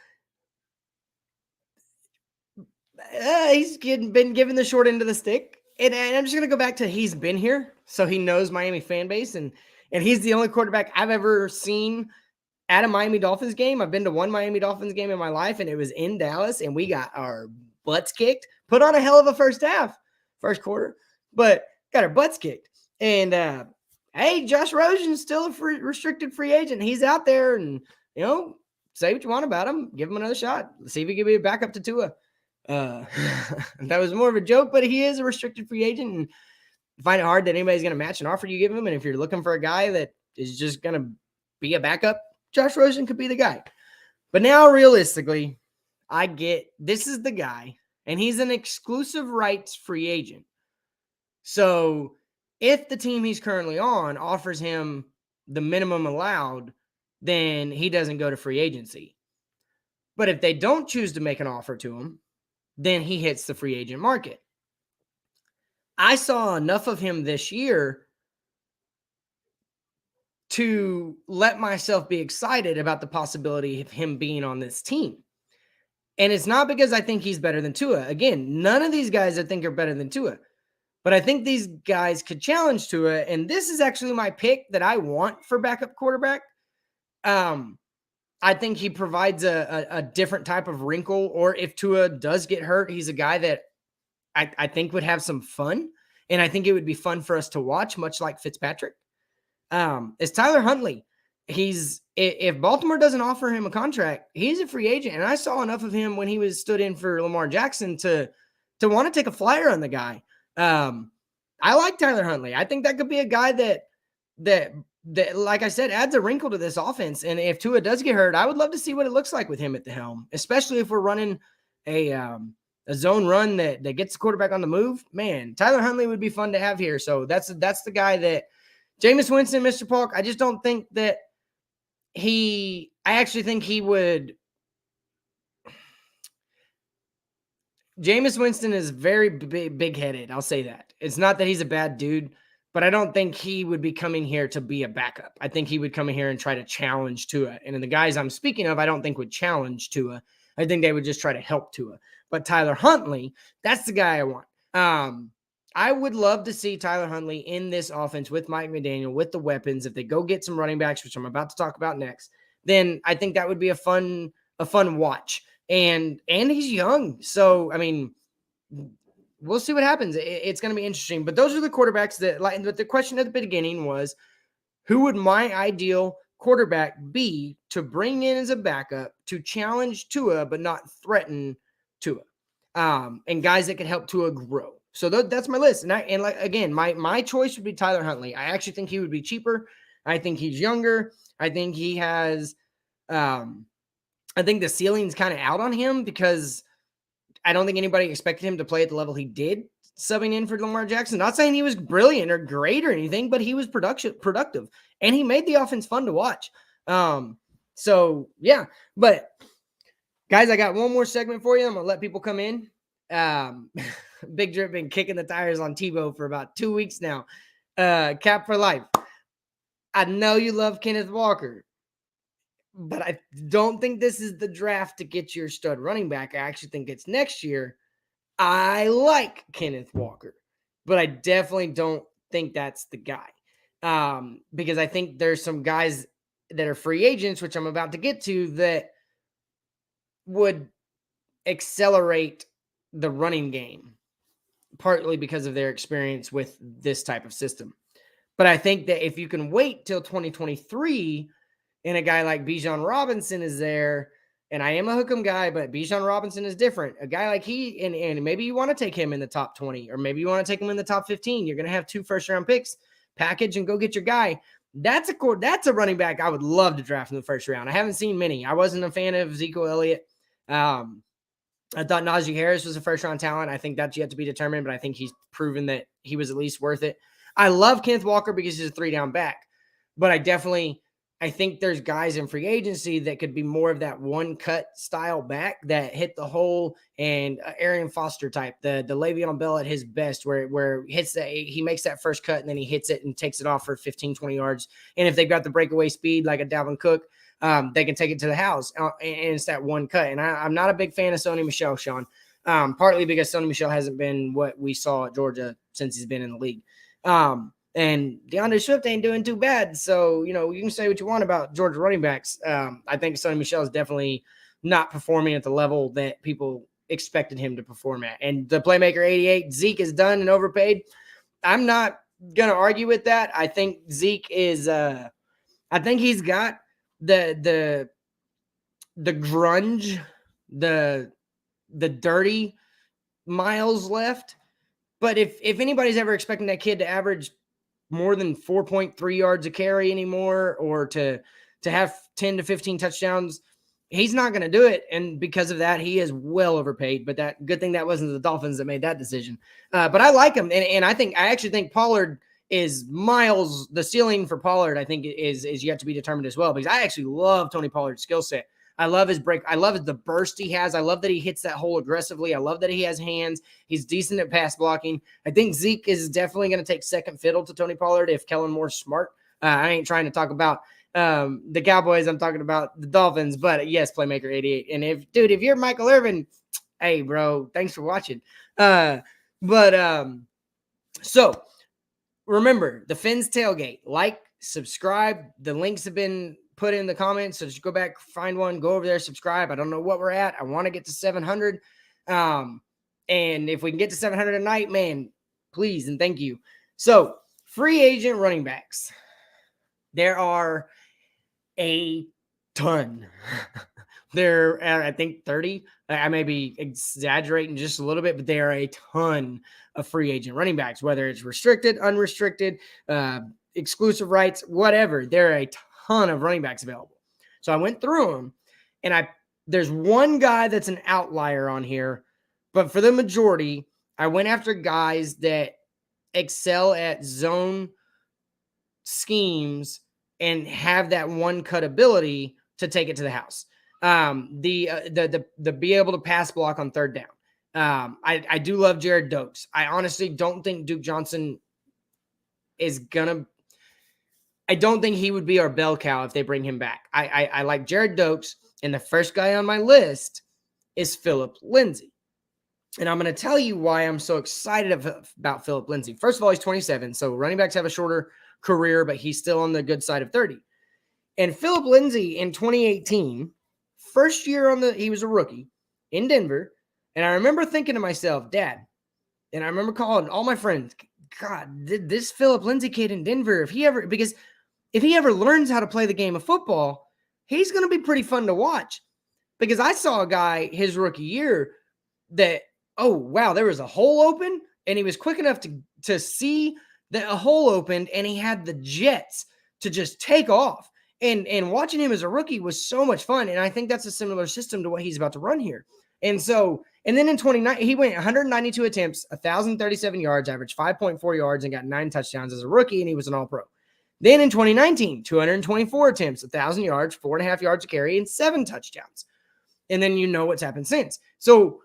he's been given the short end of the stick. And I'm just going to go back to he's been here. So he knows Miami fan base. And he's the only quarterback I've ever seen at a Miami Dolphins game. I've been to one Miami Dolphins game in my life, and it was in Dallas, and we got our butts kicked. Put on a hell of a first quarter, but got our butts kicked. And hey, Josh Rosen's still a restricted free agent. He's out there, and say what you want about him. Give him another shot. Let's see if he can be a backup to Tua. That was more of a joke, but he is a restricted free agent, and I find it hard that anybody's going to match an offer you give him. And if you're looking for a guy that is just going to be a backup, Josh Rosen could be the guy. But now, realistically, I get this is the guy, and he's an exclusive rights free agent. So if the team he's currently on offers him the minimum allowed, then he doesn't go to free agency. But if they don't choose to make an offer to him, then he hits the free agent market. I saw enough of him this year to let myself be excited about the possibility of him being on this team. And it's not because I think he's better than Tua. Again, none of these guys I think are better than Tua. But I think these guys could challenge Tua. And this is actually my pick that I want for backup quarterback. I think he provides a different type of wrinkle. Or if Tua does get hurt, he's a guy that I think would have some fun. And I think it would be fun for us to watch, much like Fitzpatrick. It's Tyler Huntley. If Baltimore doesn't offer him a contract, he's a free agent. And I saw enough of him when he was stood in for Lamar Jackson to want to take a flyer on the guy. I like Tyler Huntley. I think that could be a guy that, like I said, adds a wrinkle to this offense. And if Tua does get hurt, I would love to see what it looks like with him at the helm, especially if we're running a zone run that gets the quarterback on the move. Man, Tyler Huntley would be fun to have here. So that's the guy that Jameis Winston, Mr. Polk, I just don't think that I actually think he would. Jameis Winston is very big-headed. I'll say that. It's not that he's a bad dude, but I don't think he would be coming here to be a backup. I think he would come in here and try to challenge Tua. And the guys I'm speaking of, I don't think would challenge Tua. I think they would just try to help Tua. But Tyler Huntley, that's the guy I want. I would love to see Tyler Huntley in this offense with Mike McDaniel, with the weapons. If they go get some running backs, which I'm about to talk about next, then I think that would be a fun watch. And he's young. So, I mean, we'll see what happens. It's going to be interesting. But those are the quarterbacks that the question at the beginning was, who would my ideal quarterback be to bring in as a backup to challenge Tua but not threaten Tua, and guys that could help Tua grow. So that's my list. And like again, my choice would be Tyler Huntley. I actually think he would be cheaper. I think he's younger. I think he has. I think the ceiling's kind of out on him because I don't think anybody expected him to play at the level he did, subbing in for Lamar Jackson. Not saying he was brilliant or great or anything, but he was productive, and he made the offense fun to watch. So yeah, but guys, I got one more segment for you. I'm gonna let people come in. Big Drip been kicking the tires on Tebow for about 2 weeks now. Cap for life. I know you love Kenneth Walker, but I don't think this is the draft to get your stud running back. I actually think it's next year. I like Kenneth Walker, but I definitely don't think that's the guy. Because I think there's some guys that are free agents, which I'm about to get to, that would accelerate the running game, partly because of their experience with this type of system. But I think that if you can wait till 2023 and a guy like Bijan Robinson is there, and I am a Hook'em guy, but Bijan Robinson is different. A guy like he, and maybe you want to take him in the top 20, or maybe you want to take him in the top 15. You're going to have 2 first-round picks, package and go get your guy. That's a running back I would love to draft in the first round. I haven't seen many. I wasn't a fan of Ezekiel Elliott. I thought Najee Harris was a first-round talent. I think that's yet to be determined, but I think he's proven that he was at least worth it. I love Kenneth Walker because he's a 3-down back, but I think there's guys in free agency that could be more of that one-cut style back that hit the hole, and Arian Foster type, the Le'Veon Bell at his best, where he makes that first cut and then he hits it and takes it off for 15, 20 yards. And if they've got the breakaway speed like a Dalvin Cook, they can take it to the house, and it's that one cut. And I'm not a big fan of Sony Michel, Sean, partly because Sony Michel hasn't been what we saw at Georgia since he's been in the league. And DeAndre Swift ain't doing too bad. So, you can say what you want about Georgia running backs. I think Sony Michel is definitely not performing at the level that people expected him to perform at. And the playmaker 88, Zeke is done and overpaid. I'm not going to argue with that. I think Zeke is, I think he's got the grunge, the dirty miles left. But if anybody's ever expecting that kid to average more than 4.3 yards a carry anymore, or to have 10 to 15 touchdowns, he's not going to do it. And because of that, he is well overpaid. But that good thing that wasn't the Dolphins that made that decision. But I like him, and I actually think Pollard is miles. The ceiling for Pollard, I think, is yet to be determined as well, because I actually love Tony Pollard's skill set. I love his break. I love the burst he has. I love that he hits that hole aggressively. I love that he has hands. He's decent at pass blocking. I think Zeke is definitely going to take second fiddle to Tony Pollard if Kellen Moore's smart. I ain't trying to talk about the Cowboys. I'm talking about the Dolphins. But yes, playmaker 88. And if you're Michael Irvin, hey, bro, thanks for watching. So remember, the Fins Tailgate. Like, subscribe. The links have been put in the comments, so just go back, find one, go over there, subscribe. I don't know what we're at. I want to get to 700. And if we can get to 700 tonight, man, please and thank you. So, free agent running backs. There are a ton. There are, I think, 30. I may be exaggerating just a little bit, but there are a ton of free agent running backs, whether it's restricted, unrestricted, exclusive rights, whatever. There are a ton of running backs available. So I went through them, and there's one guy that's an outlier on here, but for the majority, I went after guys that excel at zone schemes and have that one cut ability to take it to the house. The be able to pass block on third down. I do love Jared Dokes. I honestly don't think Duke Johnson is gonna. I don't think he would be our bell cow if they bring him back. I like Jared Dokes, and the first guy on my list is Phillip Lindsay. And I'm going to tell you why I'm so excited about Phillip Lindsay. First of all, he's 27, so running backs have a shorter career, but he's still on the good side of 30. And Phillip Lindsay in 2018, first year he was a rookie in Denver, and I remember thinking to myself, Dad, and I remember calling all my friends, God, this Phillip Lindsay kid in Denver, if he ever learns how to play the game of football, he's going to be pretty fun to watch. Because I saw a guy his rookie year that, oh, wow, there was a hole open, and he was quick enough to see that a hole opened, and he had the jets to just take off. And watching him as a rookie was so much fun, and I think that's a similar system to what he's about to run here. And then in 2019, he went 192 attempts, 1,037 yards, averaged 5.4 yards, and got 9 touchdowns as a rookie, and he was an all-pro. Then in 2019, 224 attempts, 1,000 yards, 4.5 yards a carry, and 7 touchdowns. And then you know what's happened since. So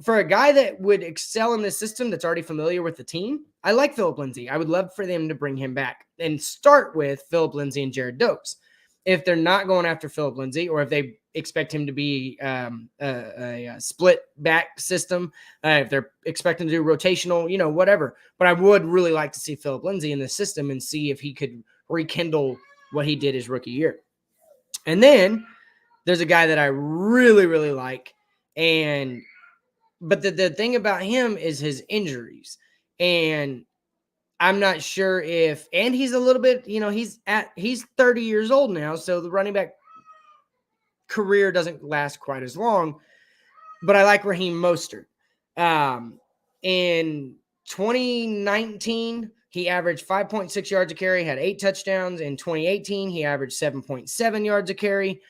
for a guy that would excel in this system that's already familiar with the team, I like Phillip Lindsay. I would love for them to bring him back and start with Phillip Lindsay and Jared Dokes. If they're not going after Phillip Lindsay, or if they expect him to be a split back system, if they're expecting to do rotational, whatever. But I would really like to see Phillip Lindsay in the system and see if he could rekindle what he did his rookie year. And then there's a guy that I really, really like, but the thing about him is his injuries. And I'm not sure and he's a little bit, he's 30 years old now. So the running back career doesn't last quite as long, but I like Raheem Mostert. In 2019, he averaged 5.6 yards a carry, had 8 touchdowns. In 2018, he averaged 7.7 yards a carry.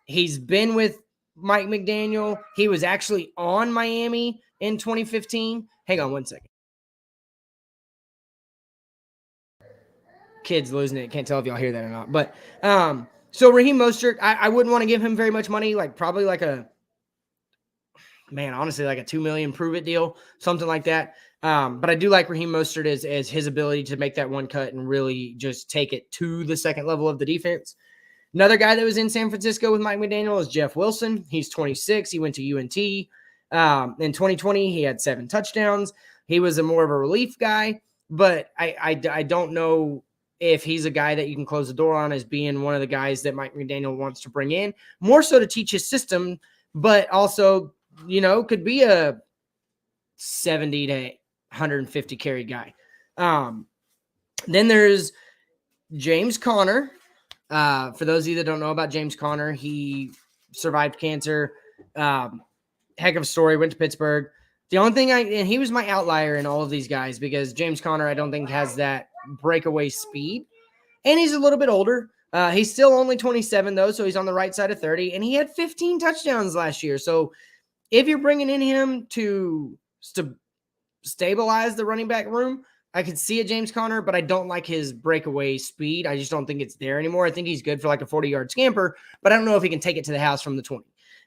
He's been with Mike McDaniel. He was actually on Miami in 2015. Hang on one second. Kids losing it. Can't tell if y'all hear that or not. But so Raheem Mostert, I wouldn't want to give him very much money, probably honestly, like a $2 million prove it deal, something like that. But I do like Raheem Mostert as his ability to make that one cut and really just take it to the second level of the defense. Another guy that was in San Francisco with Mike McDaniel is Jeff Wilson. He's 26. He went to UNT. In 2020, he had 7 touchdowns. He was more of a relief guy, but I don't know if he's a guy that you can close the door on as being one of the guys that Mike McDaniel wants to bring in, more so to teach his system, but also, could be a 70 to 150 carry guy. Then there's James Conner. For those of you that don't know about James Conner, he survived cancer. Heck of a story. Went to Pittsburgh. The only thing and he was my outlier in all of these guys because James Conner, I don't think has that breakaway speed, and he's a little bit older. He's still only 27 though, so he's on the right side of 30, and he had 15 touchdowns last year. So if you're bringing in him to stabilize the running back room, I could see a James Conner, but I don't like his breakaway speed. I just don't think it's there anymore. I think he's good for like a 40-yard scamper, but I don't know if he can take it to the house from the 20.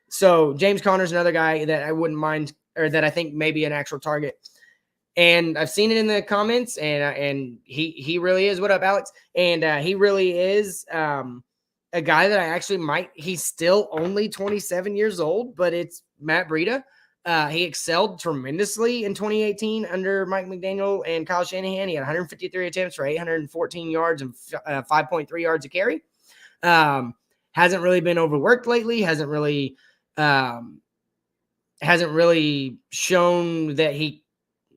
So James Conner's another guy that I wouldn't mind, or that I think may be an actual target. And I've seen it in the comments, and he really is. What up, Alex? And he really is a guy that I actually might. He's still only 27 years old, but it's Matt Breida. He excelled tremendously in 2018 under Mike McDaniel and Kyle Shanahan. He had 153 attempts for 814 yards and 5.3 yards a carry. Hasn't really been overworked lately. Hasn't really shown that he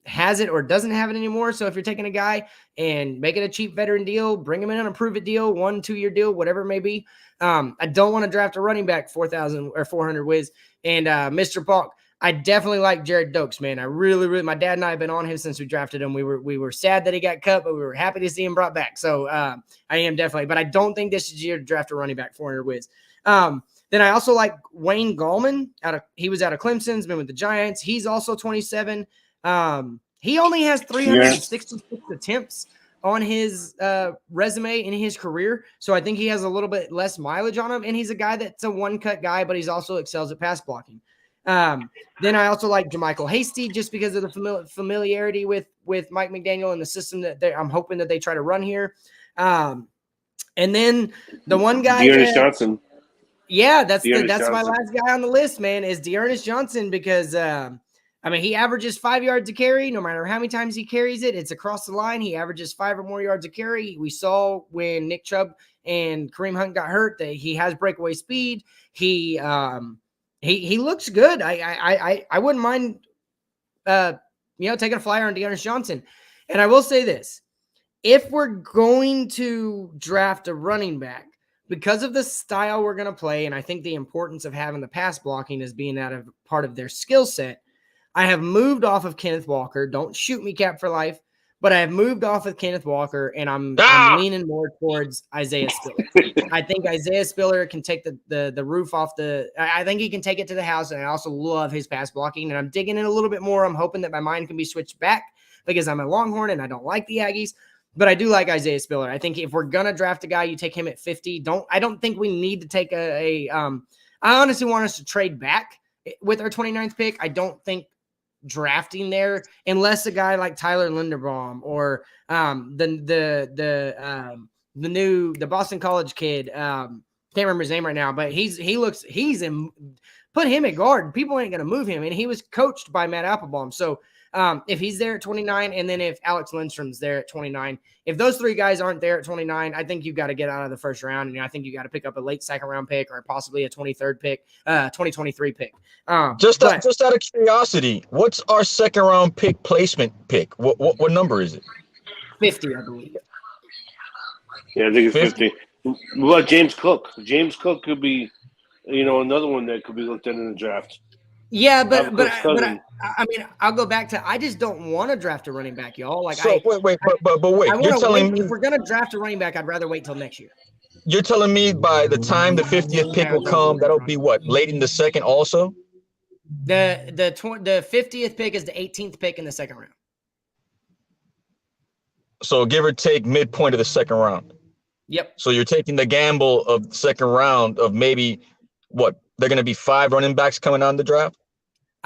has it or doesn't have it anymore. So if you're taking a guy and making a cheap veteran deal, bring him in on a prove it deal, 1-2 year deal, whatever it may be. I don't want to draft a running back 4,000 or 400 whiz. And Mr. Balk, I definitely like Jared Dokes, man. I really, my dad and I have been on him since we drafted him. We were sad that he got cut, but we were happy to see him brought back. So I am definitely, but I don't think this is year to draft a running back 400 whiz. Then I also like Wayne Gallman. He was out of Clemson. He's been with the Giants. He's also 27. He only has 366 attempts on his resume in his career. So I think he has a little bit less mileage on him. And he's a guy that's a one-cut guy, but he's also excels at pass blocking. Then I also like JaMychal Hasty just because of the familiarity with Mike McDaniel and the system that I'm hoping that they try to run here. And then the one guy, Dearness Johnson. Yeah, that's my last guy on the list, man, is Dearness Johnson because he averages 5 yards a carry. No matter how many times he carries it, it's across the line. He averages 5 or more yards a carry. We saw when Nick Chubb and Kareem Hunt got hurt that he has breakaway speed. He looks good. I wouldn't mind taking a flyer on Dearness Johnson. And I will say this: if we're going to draft a running back, because of the style we're going to play, and I think the importance of having the pass blocking as being part of their skill set, I have moved off of Kenneth Walker. Don't shoot me, Cap, for life. But I have moved off of Kenneth Walker, and I'm leaning more towards Isaiah Spiller. I think Isaiah Spiller can take the roof off I think he can take it to the house, and I also love his pass blocking, and I'm digging in a little bit more. I'm hoping that my mind can be switched back because I'm a Longhorn, and I don't like the Aggies. But I do like Isaiah Spiller. I think if we're going to draft a guy, you take him at 50. I don't think we need to take I honestly want us to trade back with our 29th pick. I don't think drafting there unless a guy like Tyler Linderbaum or the Boston College kid, can't remember his name right now, but put him at guard. People ain't going to move him. And he was coached by Matt Applebaum. So if he's there at 29, and then if Alex Lindstrom's there at 29, if those three guys aren't there at 29, I think you've got to get out of the first round. And I think you got to pick up a late second round pick or possibly a 23rd pick, 2023 pick. Just out of curiosity, what's our second round pick placement pick? What number is it? 50, I believe. Yeah, I think it's 50. What about James Cook? James Cook could be, another one that could be looked at in the draft. Yeah, but I mean, I'll go back to I just don't want to draft a running back, y'all. Like, so wait. You're telling me if we're gonna draft a running back, I'd rather wait till next year. You're telling me by the time the 50th pick will come, that'll be what, late in the second also? The 50th pick is the 18th pick in the second round. So give or take midpoint of the second round. Yep. So you're taking the gamble of the second round of maybe what? They're going to be 5 running backs coming on the draft?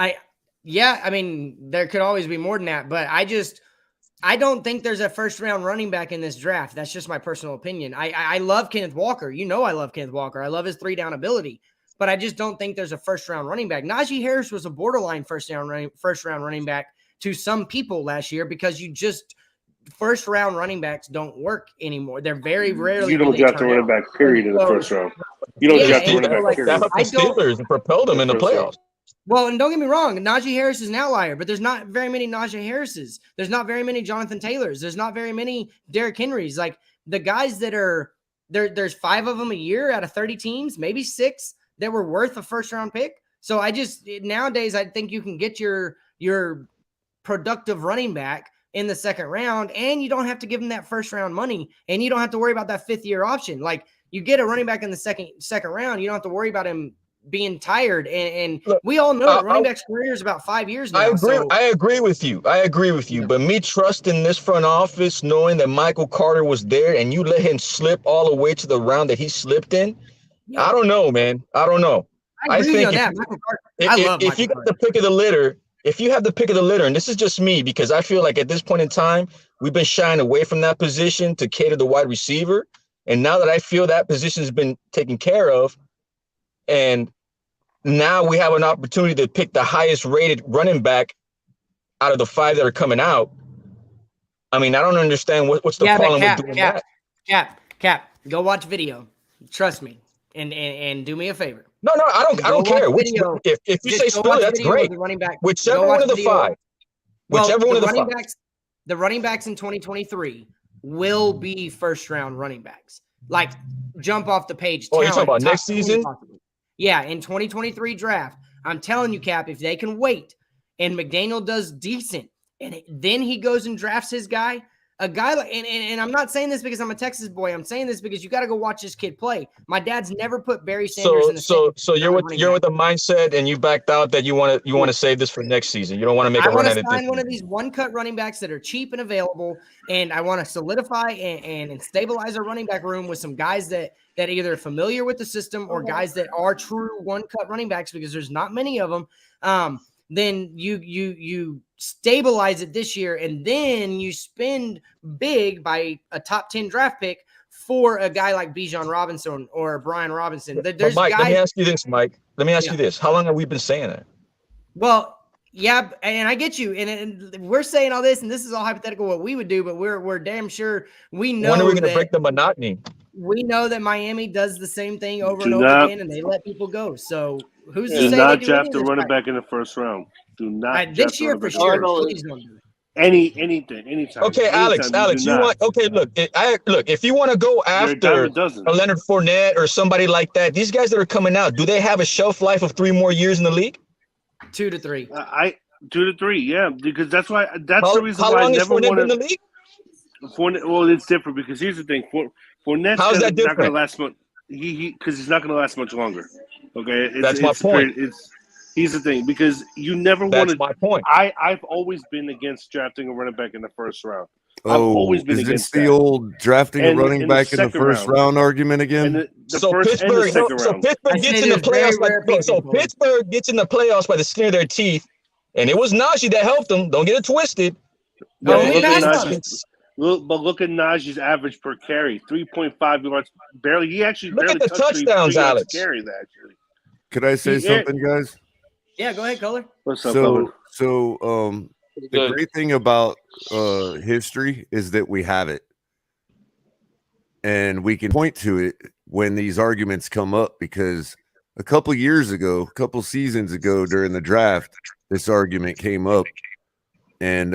I mean, there could always be more than that, but I don't think there's a first round running back in this draft. That's just my personal opinion. I love Kenneth Walker. I love Kenneth Walker. I love his 3-down ability, but I just don't think there's a first round running back. Najee Harris was a borderline first round running back to some people last year because first round running backs don't work anymore. They're very rarely. You don't draft a running back, period, in the first round. You don't draft a running back, period. That helped the Steelers and propelled them in the playoffs. Well, and don't get me wrong, Najee Harris is an outlier, but there's not very many Najee Harrises. There's not very many Jonathan Taylors. There's not very many Derrick Henrys. Like the guys that are there's 5 of them a year out of 30 teams, maybe 6 that were worth a first round pick. So nowadays I think you can get your productive running back in the second round, and you don't have to give them that first round money, and you don't have to worry about that 5th year option. Like you get a running back in the second round, you don't have to worry about him being tired. And look, we all know that running back's career is about 5 years now. I agree with you. But me trusting this front office, knowing that Michael Carter was there and you let him slip all the way to the round that he slipped in, I don't know, man. I don't know. I think if you got the pick of the litter, if you have the pick of the litter, and this is just me, because I feel like at this point in time, we've been shying away from that position to cater to wide receiver. And now that I feel that position has been taken care of, and now we have an opportunity to pick the highest rated running back out of the 5 that are coming out. I mean, I don't understand what's the problem with doing that. Cap, go watch video. Trust me, and do me a favor. No, I don't care. If you say Spiller, that's great. Whichever one of the 5. Whichever one of the 5. The running backs in 2023 will be first round running backs. Like jump off the page. Oh, you're talking about next season? Yeah, in 2023 draft. I'm telling you, Cap, if they can wait and McDaniel does decent and then he goes and drafts his guy, a guy like, and I'm not saying this because I'm a Texas boy. I'm saying this because you got to go watch this kid play. My dad's never put Barry Sanders in the So you're with the mindset, and you backed out that you want to save this for next season. You don't want to make a run at it. I want to sign one of these one-cut running backs that are cheap and available, and I want to solidify and stabilize our running back room with some guys that either are familiar with the system or guys that are true one-cut running backs, because there's not many of them. Then you stabilize it this year, and then you spend big by a top 10 draft pick for a guy like Bijan Robinson or Brian Robinson. There's Mike, guys, let me ask you this, Mike. Let me ask you this. How long have we been saying that? Well, yeah, and I get you. And we're saying all this, and this is all hypothetical what we would do, but we're damn sure we know. When are we going to break the monotony? We know that Miami does the same thing over and over again, and they let people go. So who's to say do not draft a running back in the first round? Do not this year for sure. Please don't do it. Anytime. Okay, Alex, you want? Okay, look, if you want to go after a Leonard Fournette or somebody like that, these guys that are coming out, do they have a shelf life of 3 more years in the league? 2 to 3. 2 to 3, yeah, because that's why. That's the reason how why long I is never Fournette wanted in the league? Fournette. Well, it's different because here's the thing. Fournette's How's that not going to different? last much. Because he's not going to last much longer. Okay, That's my point. Here's the thing, because you never wanted. That's my point. I've always been against drafting a running back in the first round. Oh, I've always been is against this the that. old drafting a running back in the first round argument again? So Pittsburgh gets in the playoffs. So Pittsburgh gets in the playoffs by the skin of their teeth, and it was Najee that helped them. Don't get it twisted. But look at Najee's average per carry, 3.5 yards, barely. He actually look barely at the touchdowns, Alex. Carry that actually. Could I say something, guys? Yeah, go ahead, Color. What's up, Color? So the great thing about history is that we have it, and we can point to it when these arguments come up. Because a couple seasons ago, during the draft, this argument came up, and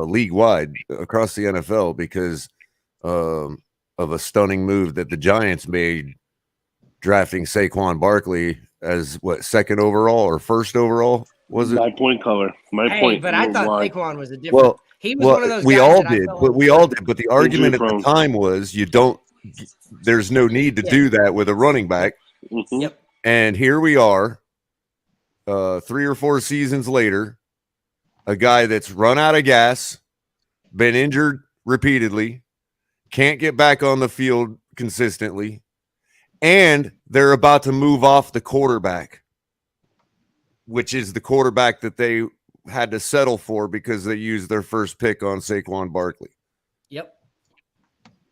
league wide across the NFL because of a stunning move that the Giants made, drafting Saquon Barkley as second overall or first overall. Was it? My point, Color. My point. But I thought Saquon was a different. Well, he was one of those. We guys all that did, but we all did. But the argument at the time was there's no need to do that with a running back. Mm-hmm. Yep. And here we are, 3 or 4 seasons later, a guy that's run out of gas, been injured repeatedly, can't get back on the field consistently, and they're about to move off the quarterback, which is the quarterback that they had to settle for because they used their first pick on Saquon Barkley. Yep.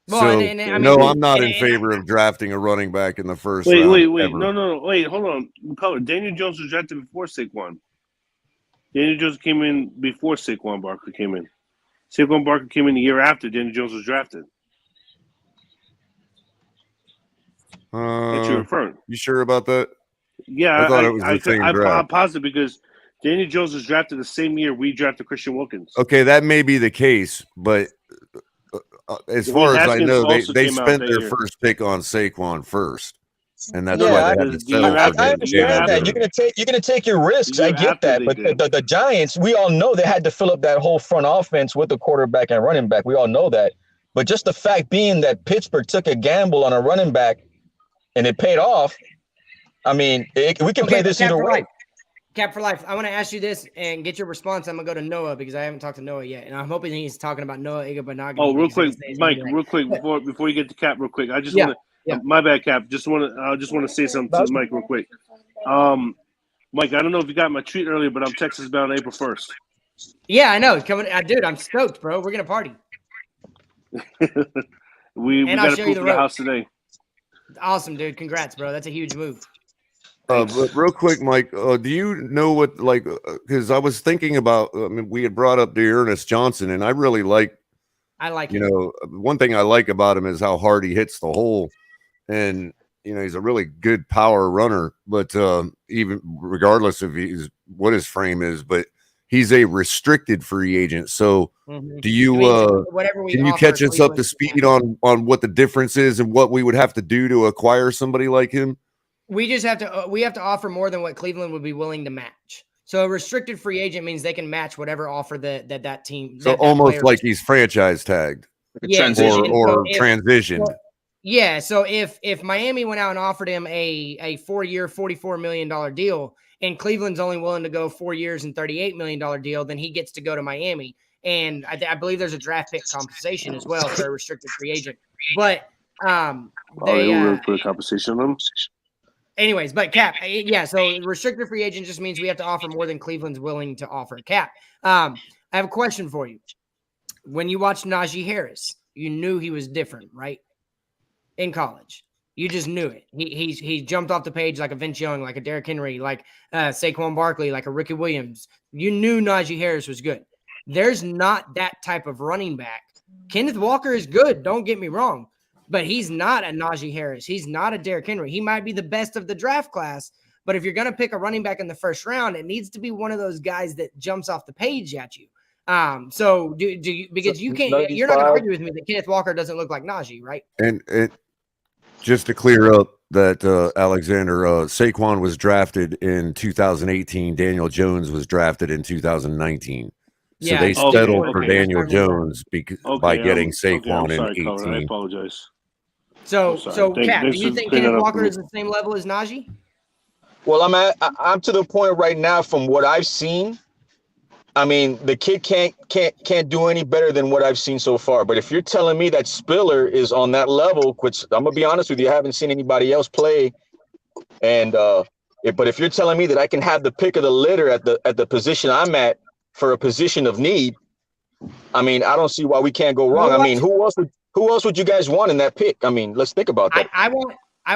Well, so, I'm not in favor of drafting a running back in the first round. Wait. No. Wait, hold on. Color. Daniel Jones was drafted before Saquon. Daniel Jones came in before Saquon Barkley came in. Saquon Barkley came in the year after Daniel Jones was drafted. That's your referring. You sure about that? Yeah, I thought it was the same draft. I'm positive because Daniel Jones was drafted the same year we drafted Christian Wilkins. Okay, that may be the case, but as far as I know, they spent their first pick on Saquon first, and that's why they had to settle for I understand that. You're gonna take your risks. I get that, but the Giants, we all know they had to fill up that whole front offense with the quarterback and running back. We all know that, but just the fact being that Pittsburgh took a gamble on a running back and it paid off. I mean, we can play this either way. Cap for life. I want to ask you this and get your response. I'm gonna go to Noah because I haven't talked to Noah yet, and I'm hoping he's talking about Noah Igbenogany. Oh, real quick, Mike. Real quick before you get to Cap, real quick. I just want to. My bad, Cap. I just want to say something to Mike real quick. Mike, I don't know if you got my tweet earlier, but I'm Texas bound April 1st. Yeah, I know. It's coming, dude. I'm stoked, bro. We're gonna party. we got to proof the house today. Awesome, dude. Congrats, bro. That's a huge move. But real quick, Mike, do you know what, because I was thinking about, we had brought up Dearness Johnson, and I really like him. One thing I like about him is how hard he hits the hole, and, he's a really good power runner, but even regardless of what his frame is, but he's a restricted free agent. So do you, can you catch us up to speed on what the difference is and what we would have to do to acquire somebody like him? We just have to offer more than what Cleveland would be willing to match. So a restricted free agent means they can match whatever offer that team. So almost like he's franchise tagged, transition or transition. Yeah. So if Miami went out and offered him a 4-year, $44 million deal, and Cleveland's only willing to go 4 years and $38 million deal, then he gets to go to Miami. And I believe there's a draft pick compensation as well for a restricted free agent. But they will put a compensation on them. Anyways, but Cap, so restricted free agent just means we have to offer more than Cleveland's willing to offer. Cap, I have a question for you. When you watched Najee Harris, you knew he was different, right? In college, you just knew it. He jumped off the page like a Vince Young, like a Derrick Henry, like Saquon Barkley, like a Ricky Williams. You knew Najee Harris was good. There's not that type of running back. Kenneth Walker is good. Don't get me wrong. But he's not a Najee Harris. He's not a Derrick Henry. He might be the best of the draft class, but if you're going to pick a running back in the first round, it needs to be one of those guys that jumps off the page at you. So do you, because you can't, you're not going to argue with me that Kenneth Walker doesn't look like Najee, right? And just to clear up that Alexander, Saquon was drafted in 2018. Daniel Jones was drafted in 2019. So they settled for Daniel Jones by getting Saquon in 18. Colin, I apologize. So Cap, do you think Kenneth Walker is the same level as Najee? Well, I'm to the point right now from what I've seen. I mean, the kid can't do any better than what I've seen so far. But if you're telling me that Spiller is on that level, which I'm gonna be honest with you, I haven't seen anybody else play. And but if you're telling me that I can have the pick of the litter at the position I'm at for a position of need, I mean, I don't see why we can't go wrong. I mean, who else would you guys want in that pick? I mean, let's think about that. I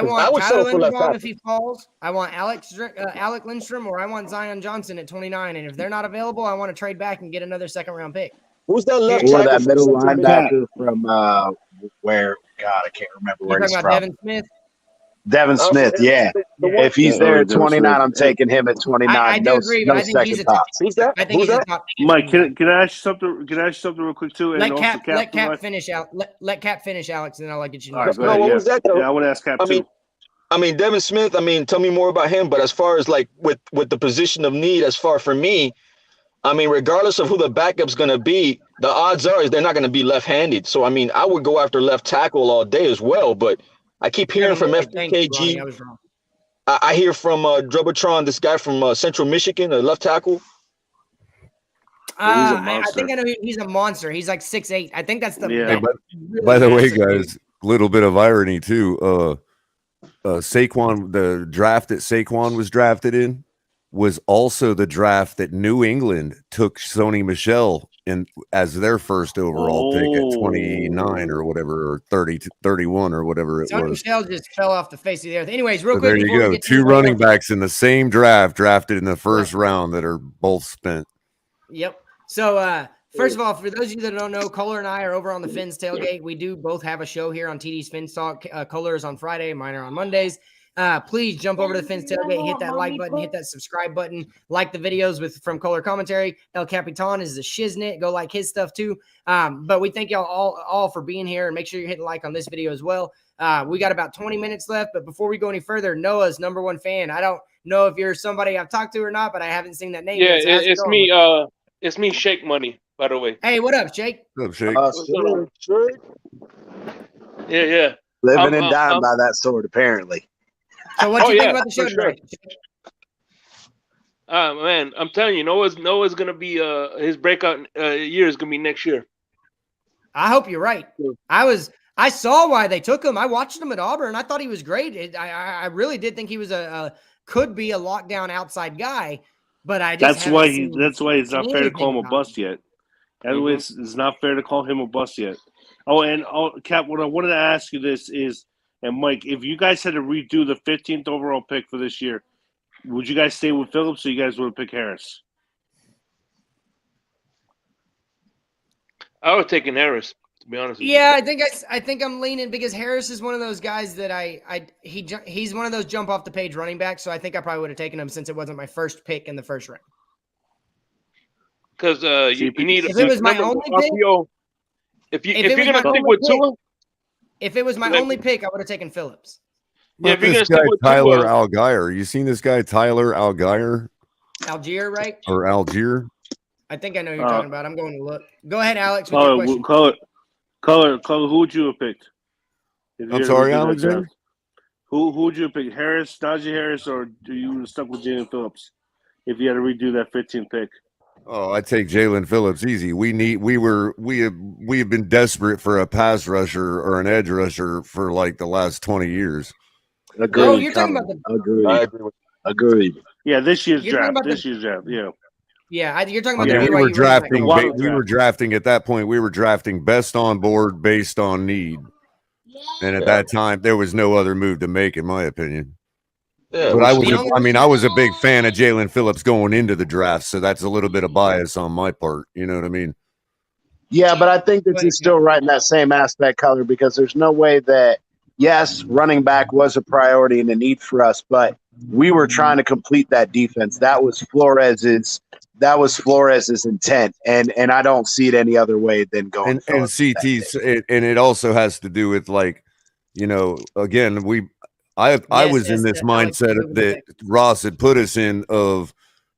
want Tyler Linderbaum if he falls. I want Alec Lindstrom, or I want Zion Johnson at 29. And if they're not available, I want to trade back and get another second-round pick. Who's that left tackle? Or that middle linebacker from where? God, I can't remember where he's from. Devin Smith. Devin Smith, yeah. If he's there at 29, I'm taking him at 29. I do agree, but I think he's a top. Who's that? I think he's a top. Mike, can I ask you something? Can I ask you something real quick too? Let Cap finish out. Let Cap finish, Alex, and then I'll get you. What was that though? Yeah, I want to ask Cap too. I mean, Devin Smith. I mean, tell me more about him. But as far as like with the position of need, as far for me, I mean, regardless of who the backup's going to be, the odds are is they're not going to be left-handed. So I mean, I would go after left tackle all day as well, but. I keep hearing from FKG. I hear from Drubotron, this guy from Central Michigan, a left tackle. I think I know he's a monster. He's like 6'8". I think that's the. Yeah. By the way, guys, a little bit of irony too. Saquon, the draft that Saquon was drafted in, was also the draft that New England took Sony Michel in as their first overall pick at 29 or whatever, or 30 to 31 or whatever it Sony was. Michel just fell off the face of the earth. Anyways, real So quick. there you go. Two running backs in the same draft drafted in the first round that are both spent. Yep. So first of all, for those of you that don't know, Kohler and I are over on the Fins Tailgate. We do both have a show here on TD's Fins Talk. Kohler is on Friday, mine are on Mondays. Please jump over to the Fins Tailgate, hit that like button, hit that subscribe button, like the videos from Kohler Commentary. El Capitan is the shiznit. Go like his stuff too. But we thank y'all all for being here, and make sure you hit like on this video as well. We got about 20 minutes left, but before we go any further, Noah's #1 fan. I don't know if you're somebody I've talked to or not, but I haven't seen that name. Yeah, it's me. It's me, Shake Money, by the way. Hey, what up, Shake? What up, Shake? Sure. Yeah. Living and dying by that sword, apparently. So what do you think about the show tonight? Man, I'm telling you, Noah's gonna be his breakout year is gonna be next year. I hope you're right. I saw why they took him. I watched him at Auburn. I thought he was great. I really did think he was could be a lockdown outside guy, but I just that's why it's not fair to call him a bust yet. Anyways, it's not fair to call him a bust yet. Cap, what I wanted to ask you this is. And Mike, if you guys had to redo the 15th overall pick for this year, would you guys stay with Phillips or you guys would pick Harris? I would take Harris, to be honest with you. Yeah, I think I'm leaning because Harris is one of those guys that he's one of those jump off the page running backs. So I think I probably would have taken him since it wasn't my first pick in the first round. Because you need. If it was my only pick, if you're gonna stick with Tua. If it was my only pick, I would have taken Phillips. Yeah, this guy Tyler Algier. You seen this guy Tyler Algier? Algier, right? Or Algier? I think I know who you're talking about. I'm going to look. Go ahead, Alex. Color, who would you have picked? I'm sorry, Alexander? Who would you have picked? Harris, Najee Harris, or do you would have stuck with Jalen Phillips if you had to redo that 15th pick? Oh, I take Jalen Phillips easy. We have been desperate for a pass rusher or an edge rusher for like the last 20 years. Agreed. Oh, you're talking about Agreed. Yeah, this year's draft. Yeah. Yeah, you're talking about we were drafting. We were drafting at that point. We were drafting best on board based on need, and at that time there was no other move to make, in my opinion. Yeah, but I was a big fan of Jalen Phillips going into the draft, so that's a little bit of bias on my part. You know what I mean? Yeah, but I think that he's still right in that same aspect, Color, because there's no way that, yes, running back was a priority and a need for us, but we were trying to complete that defense. That was Flores's intent, and I don't see it any other way than going. And CT's and it also has to do with, like, you know, again, I was in this mindset that Ross had put us in of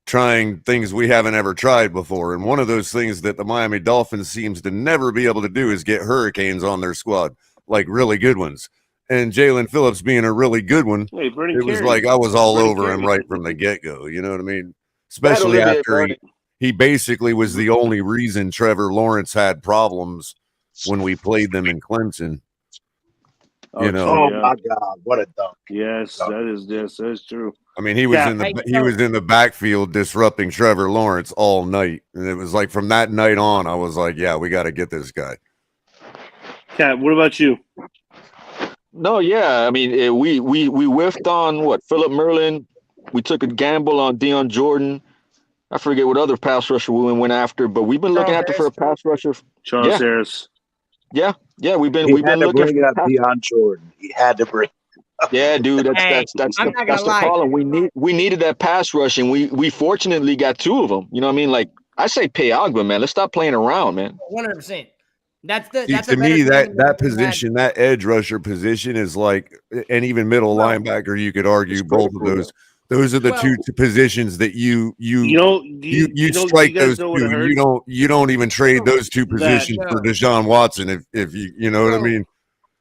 trying things we haven't ever tried before, and one of those things that the Miami Dolphins seems to never be able to do is get hurricanes on their squad, like really good ones. And Jalen Phillips being a really good one, it was like I was all over him right from the get-go. You know what I mean? Especially after he basically was the only reason Trevor Lawrence had problems when we played them in Clemson. You know, oh my God, what a dunk! Yes, that's true. I mean, he was in the backfield disrupting Trevor Lawrence all night, and it was like from that night on, I was like, yeah, we got to get this guy. Kat, what about you? No, yeah, I mean, we whiffed on Philip Merlin. We took a gamble on Deion Jordan. I forget what other pass rusher we went after, but we've been looking after for a pass rusher. Charles Harris. Yeah, we've been looking for up Deion Jordan. He had to bring. Yeah, dude, that's the problem. We needed that pass rush, and we fortunately got two of them. You know what I mean? Like, I say, pay Ogba, man. Let's stop playing around, man. 100%. That's to me, that position, that edge rusher position is like, and even middle linebacker, you could argue both of those. Those are the two positions that you strike those two, and you don't even trade those two positions for Deshaun Watson if you know what I mean.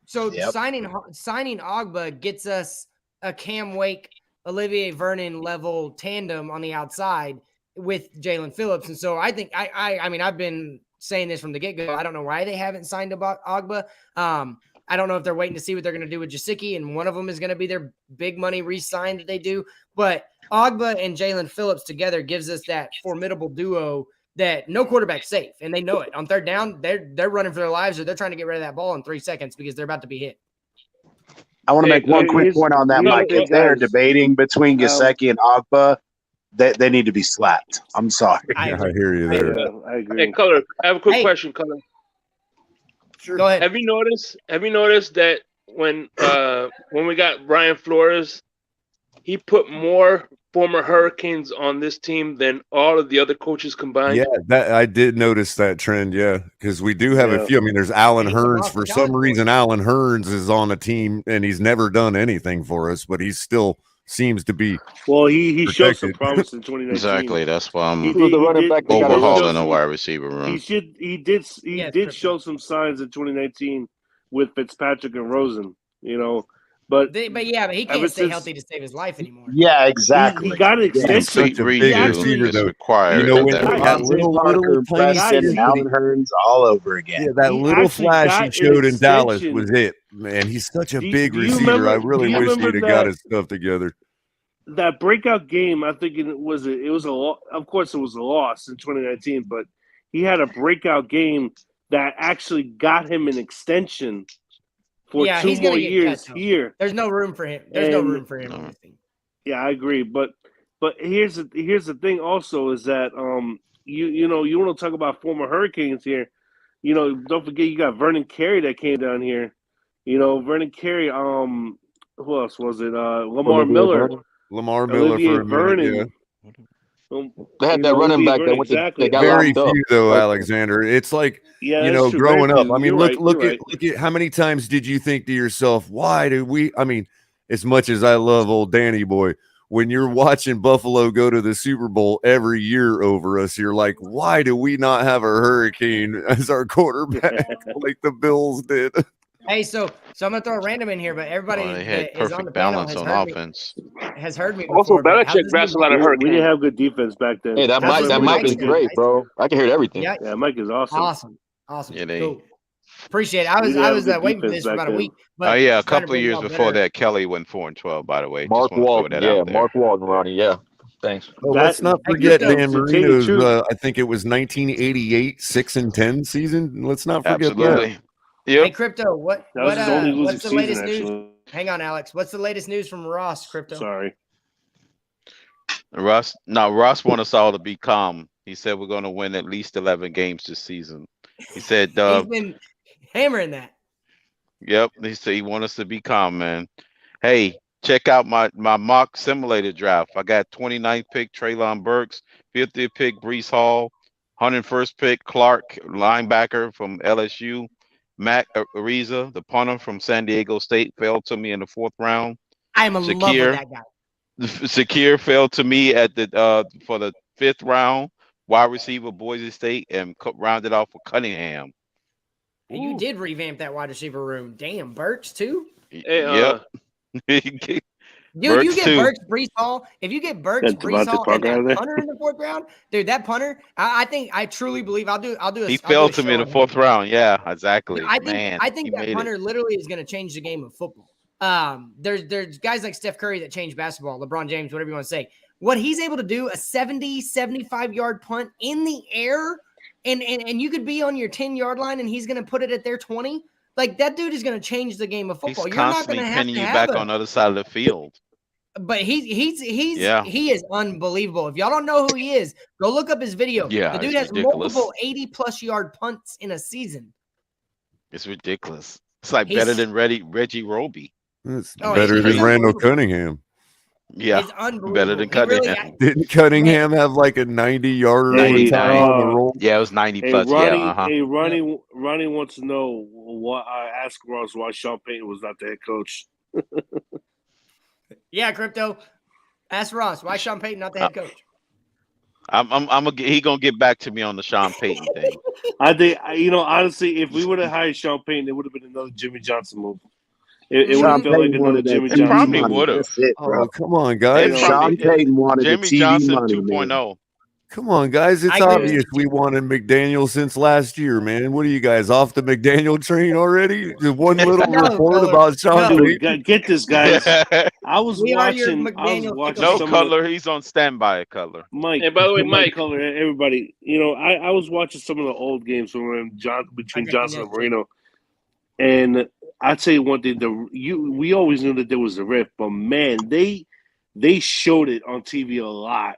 So signing Ogba gets us a Cam Wake, Olivier Vernon level tandem on the outside with Jalen Phillips, and so I think I mean I've been saying this from the get-go. I don't know why they haven't signed Ogba. I don't know if they're waiting to see what they're going to do with Gesicki, and one of them is going to be their big money re-sign that they do. But Ogba and Jalen Phillips together gives us that formidable duo that no quarterback's safe, and they know it. On third down, they're running for their lives, or they're trying to get rid of that ball in 3 seconds because they're about to be hit. I want to make one quick point on that, Mike. If they're debating between Gesicki and Ogba, they need to be slapped. I'm sorry. I hear you there. I agree. Hey, Color, I have a quick question, Color. Sure. Go ahead. Have you noticed that when we got Brian Flores, he put more former Hurricanes on this team than all of the other coaches combined? Yeah, that I did notice that trend. Yeah, because we do have a few. I mean, there's Alan Hearns. For some reason, Alan Hearns is on a team, and he's never done anything for us, but he's still seems to be. Well, he showed some promise in 2019. Exactly. That's why I'm overhauling a wide receiver room. He did show some signs in 2019 with Fitzpatrick and Rosen. You know, but he can't stay healthy to save his life anymore. Yeah, exactly. He got an extension. Such a big receiver though. Required. You know, when that little tiny Alan Hearns all over again. Yeah, that little flash he showed in Dallas was it. Man, he's such a big receiver. I really wish he'd have got his stuff together. That breakout game, I think it was a of course it was a loss in 2019, but he had a breakout game that actually got him an extension for 2 more years here. There's no room for him. No room for him. Yeah, I agree. But here's the thing also is that you know you want to talk about former Hurricanes here. You know, don't forget you got Vernon Carey that came down here. You know, Vernon Carey, who else was it? Lamar Miller. Olivier Vernon. They had that running back that went they got very few up. Though, Alexander. It's like growing up. I mean, look at how many times did you think to yourself, why do we? I mean, as much as I love old Danny Boy, when you're watching Buffalo go to the Super Bowl every year over us, you're like, why do we not have a Hurricane as our quarterback like the Bills did? Hey, so I'm gonna throw a random in here, but everybody had perfect balance on offense. Has heard me. Also, Belichick drafts a lot of Hurricanes. We didn't have good defense back then. Hey, that mic is great, bro. I can hear everything. Yeah, Mike is awesome. Awesome. Yeah, cool. Appreciate it. I was waiting for this for about a week. But a couple of years before that, Kelly went 4-12. By the way, Mark Walton. Mark Walton, Ronnie. Yeah. Thanks. Let's not forget Dan Marino's. I think it was 1988 6-10 season. Let's not forget that. Yep. Hey, Crypto, what's the latest news? Hang on, Alex. What's the latest news from Ross, Crypto? Sorry. Ross want us all to be calm. He said we're going to win at least 11 games this season. He said he's been hammering that. Yep. He said he wants us to be calm, man. Hey, check out my mock simulator draft. I got 29th pick Treylon Burks, 50th pick Breece Hall, 101st pick Clark, linebacker from LSU, Matt Ariza, the punter from San Diego State, fell to me in the 4th round. I am in love with that guy. Shakir fell to me at the for the 5th round. Wide receiver Boise State, and rounded off with Cunningham. And you did revamp that wide receiver room. Damn, Burks too. Yep. Dude, Burks you get too. Burks, Breece Hall. If you get Burks, Breece Hall, and that punter in the 4th round, dude, that punter, I truly believe I'll do. He fell to me in the 4th round. Yeah, exactly. I think that punter literally is going to change the game of football. There's guys like Steph Curry that change basketball, LeBron James, whatever you want to say. What he's able to do, a 70, 75-yard punt in the air, and you could be on your 10-yard line, and he's going to put it at their 20. Like, that dude is going to change the game of football. He's You're not constantly going to have pinning to you have back on the other side of the field. But he is unbelievable. If y'all don't know who he is, go look up his video. Yeah, the dude has multiple 80+ yard punts in a season. It's ridiculous. It's like better than Reggie Roby. It's better than Randall Cunningham. Yeah, better than Cunningham. Didn't Cunningham have like a 90-yarder on the roll? Yeah, it was 90 plus. Ronnie, yeah, Hey, Ronnie wants to know what I asked Ross why Sean Payton was not the head coach. Yeah, Crypto. Ask Ross why Sean Payton not the head coach. He gonna get back to me on the Sean Payton thing. I think honestly, if we would have hired Sean Payton, it would have been another Jimmy Johnson move. It would have felt like another Jimmy Johnson. Probably would have. Oh, come on, guys. Sean Payton wanted Jimmy TV Johnson money, 2.0. Come on, guys. It's obvious we wanted McDaniel since last year, man. What are you guys, off the McDaniel train already? Just one little report about Sean Payton. Get this, guys. I was watching. No, Cutler. He's on standby, Cutler. Mike. And by the way, Mike. Cutler, everybody. I was watching some of the old games between Johnson and Marino. And I'd say one thing: we always knew that there was a rift, but man, they showed it on TV a lot.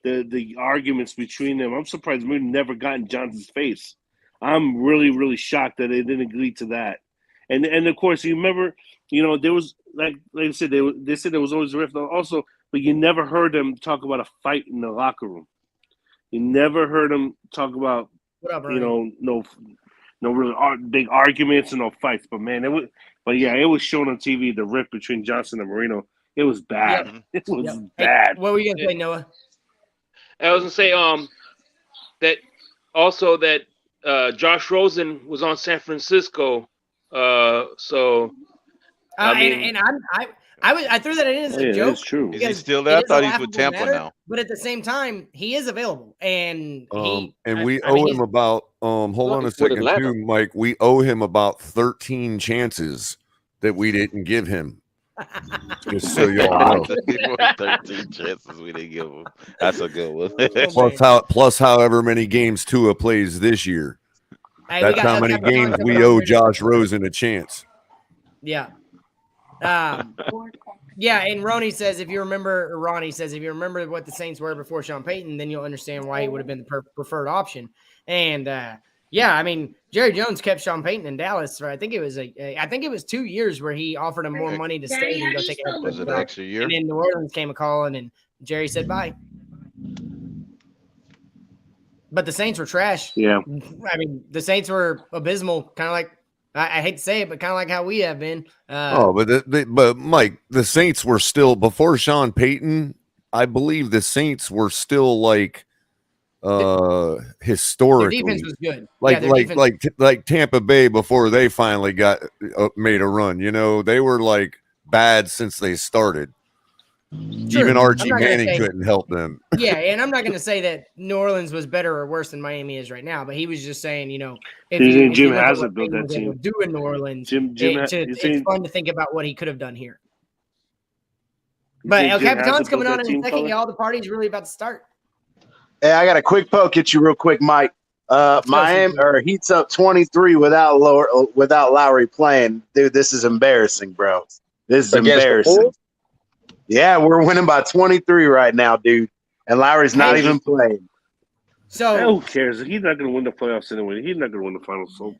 The arguments between them. I'm surprised we never got in Johnson's face. I'm really, really shocked that they didn't agree to that. And of course, you remember, there was like I said, they said there was always a rift also, but you never heard them talk about a fight in the locker room. You never heard them talk about no really big arguments and no fights, but man, it was shown on TV, the rift between Johnson and Marino. It was bad. Yep. It was Hey, bad. what were you gonna say, Noah? I was gonna say that also that Josh Rosen was on San Francisco. I threw that in as a joke. That's true. Is he still there? I thought he's with Tampa now. But at the same time, he is available, and we owe him about hold on a second too, Mike. We owe him about 13 chances that we didn't give him. Just so y'all know. 13 chances we didn't give him. That's a good one. plus however many games Tua plays this year. Hey, that's how many games we owe Josh Rosen a chance. Yeah. Yeah, and Ronnie says if you remember what the Saints were before Sean Payton, then you'll understand why he would have been the preferred option. And yeah, I mean, Jerry Jones kept Sean Payton in Dallas for I think it was 2 years where he offered him more money to stay and go take a Was it an extra year? And then New Orleans came a calling, and Jerry said bye. But the Saints were trash. Yeah, I mean, the Saints were abysmal, kind of like I hate to say it, but kind of like how we have been. But Mike, the Saints were still before Sean Payton. I believe the Saints were still like historically. Their defense was good. Like Tampa Bay before they finally got made a run. They were like bad since they started. True. Even Archie Manning couldn't help them. Yeah, and I'm not going to say that New Orleans was better or worse than Miami is right now, but he was just saying, if Jim hasn't built that team. Do in New Orleans, it's fun to think about what he could have done here. But El Capitan's coming on in a second. All the party's really about to start. Hey, I got a quick poke at you real quick, Mike. Miami Heat's up 23 without Lowry playing. Dude, this is embarrassing, bro. This is embarrassing. Yeah, we're winning by 23 right now, dude. And Lowry's not even playing. So who cares? He's not going to win the playoffs anyway. He's not going to win the finals. So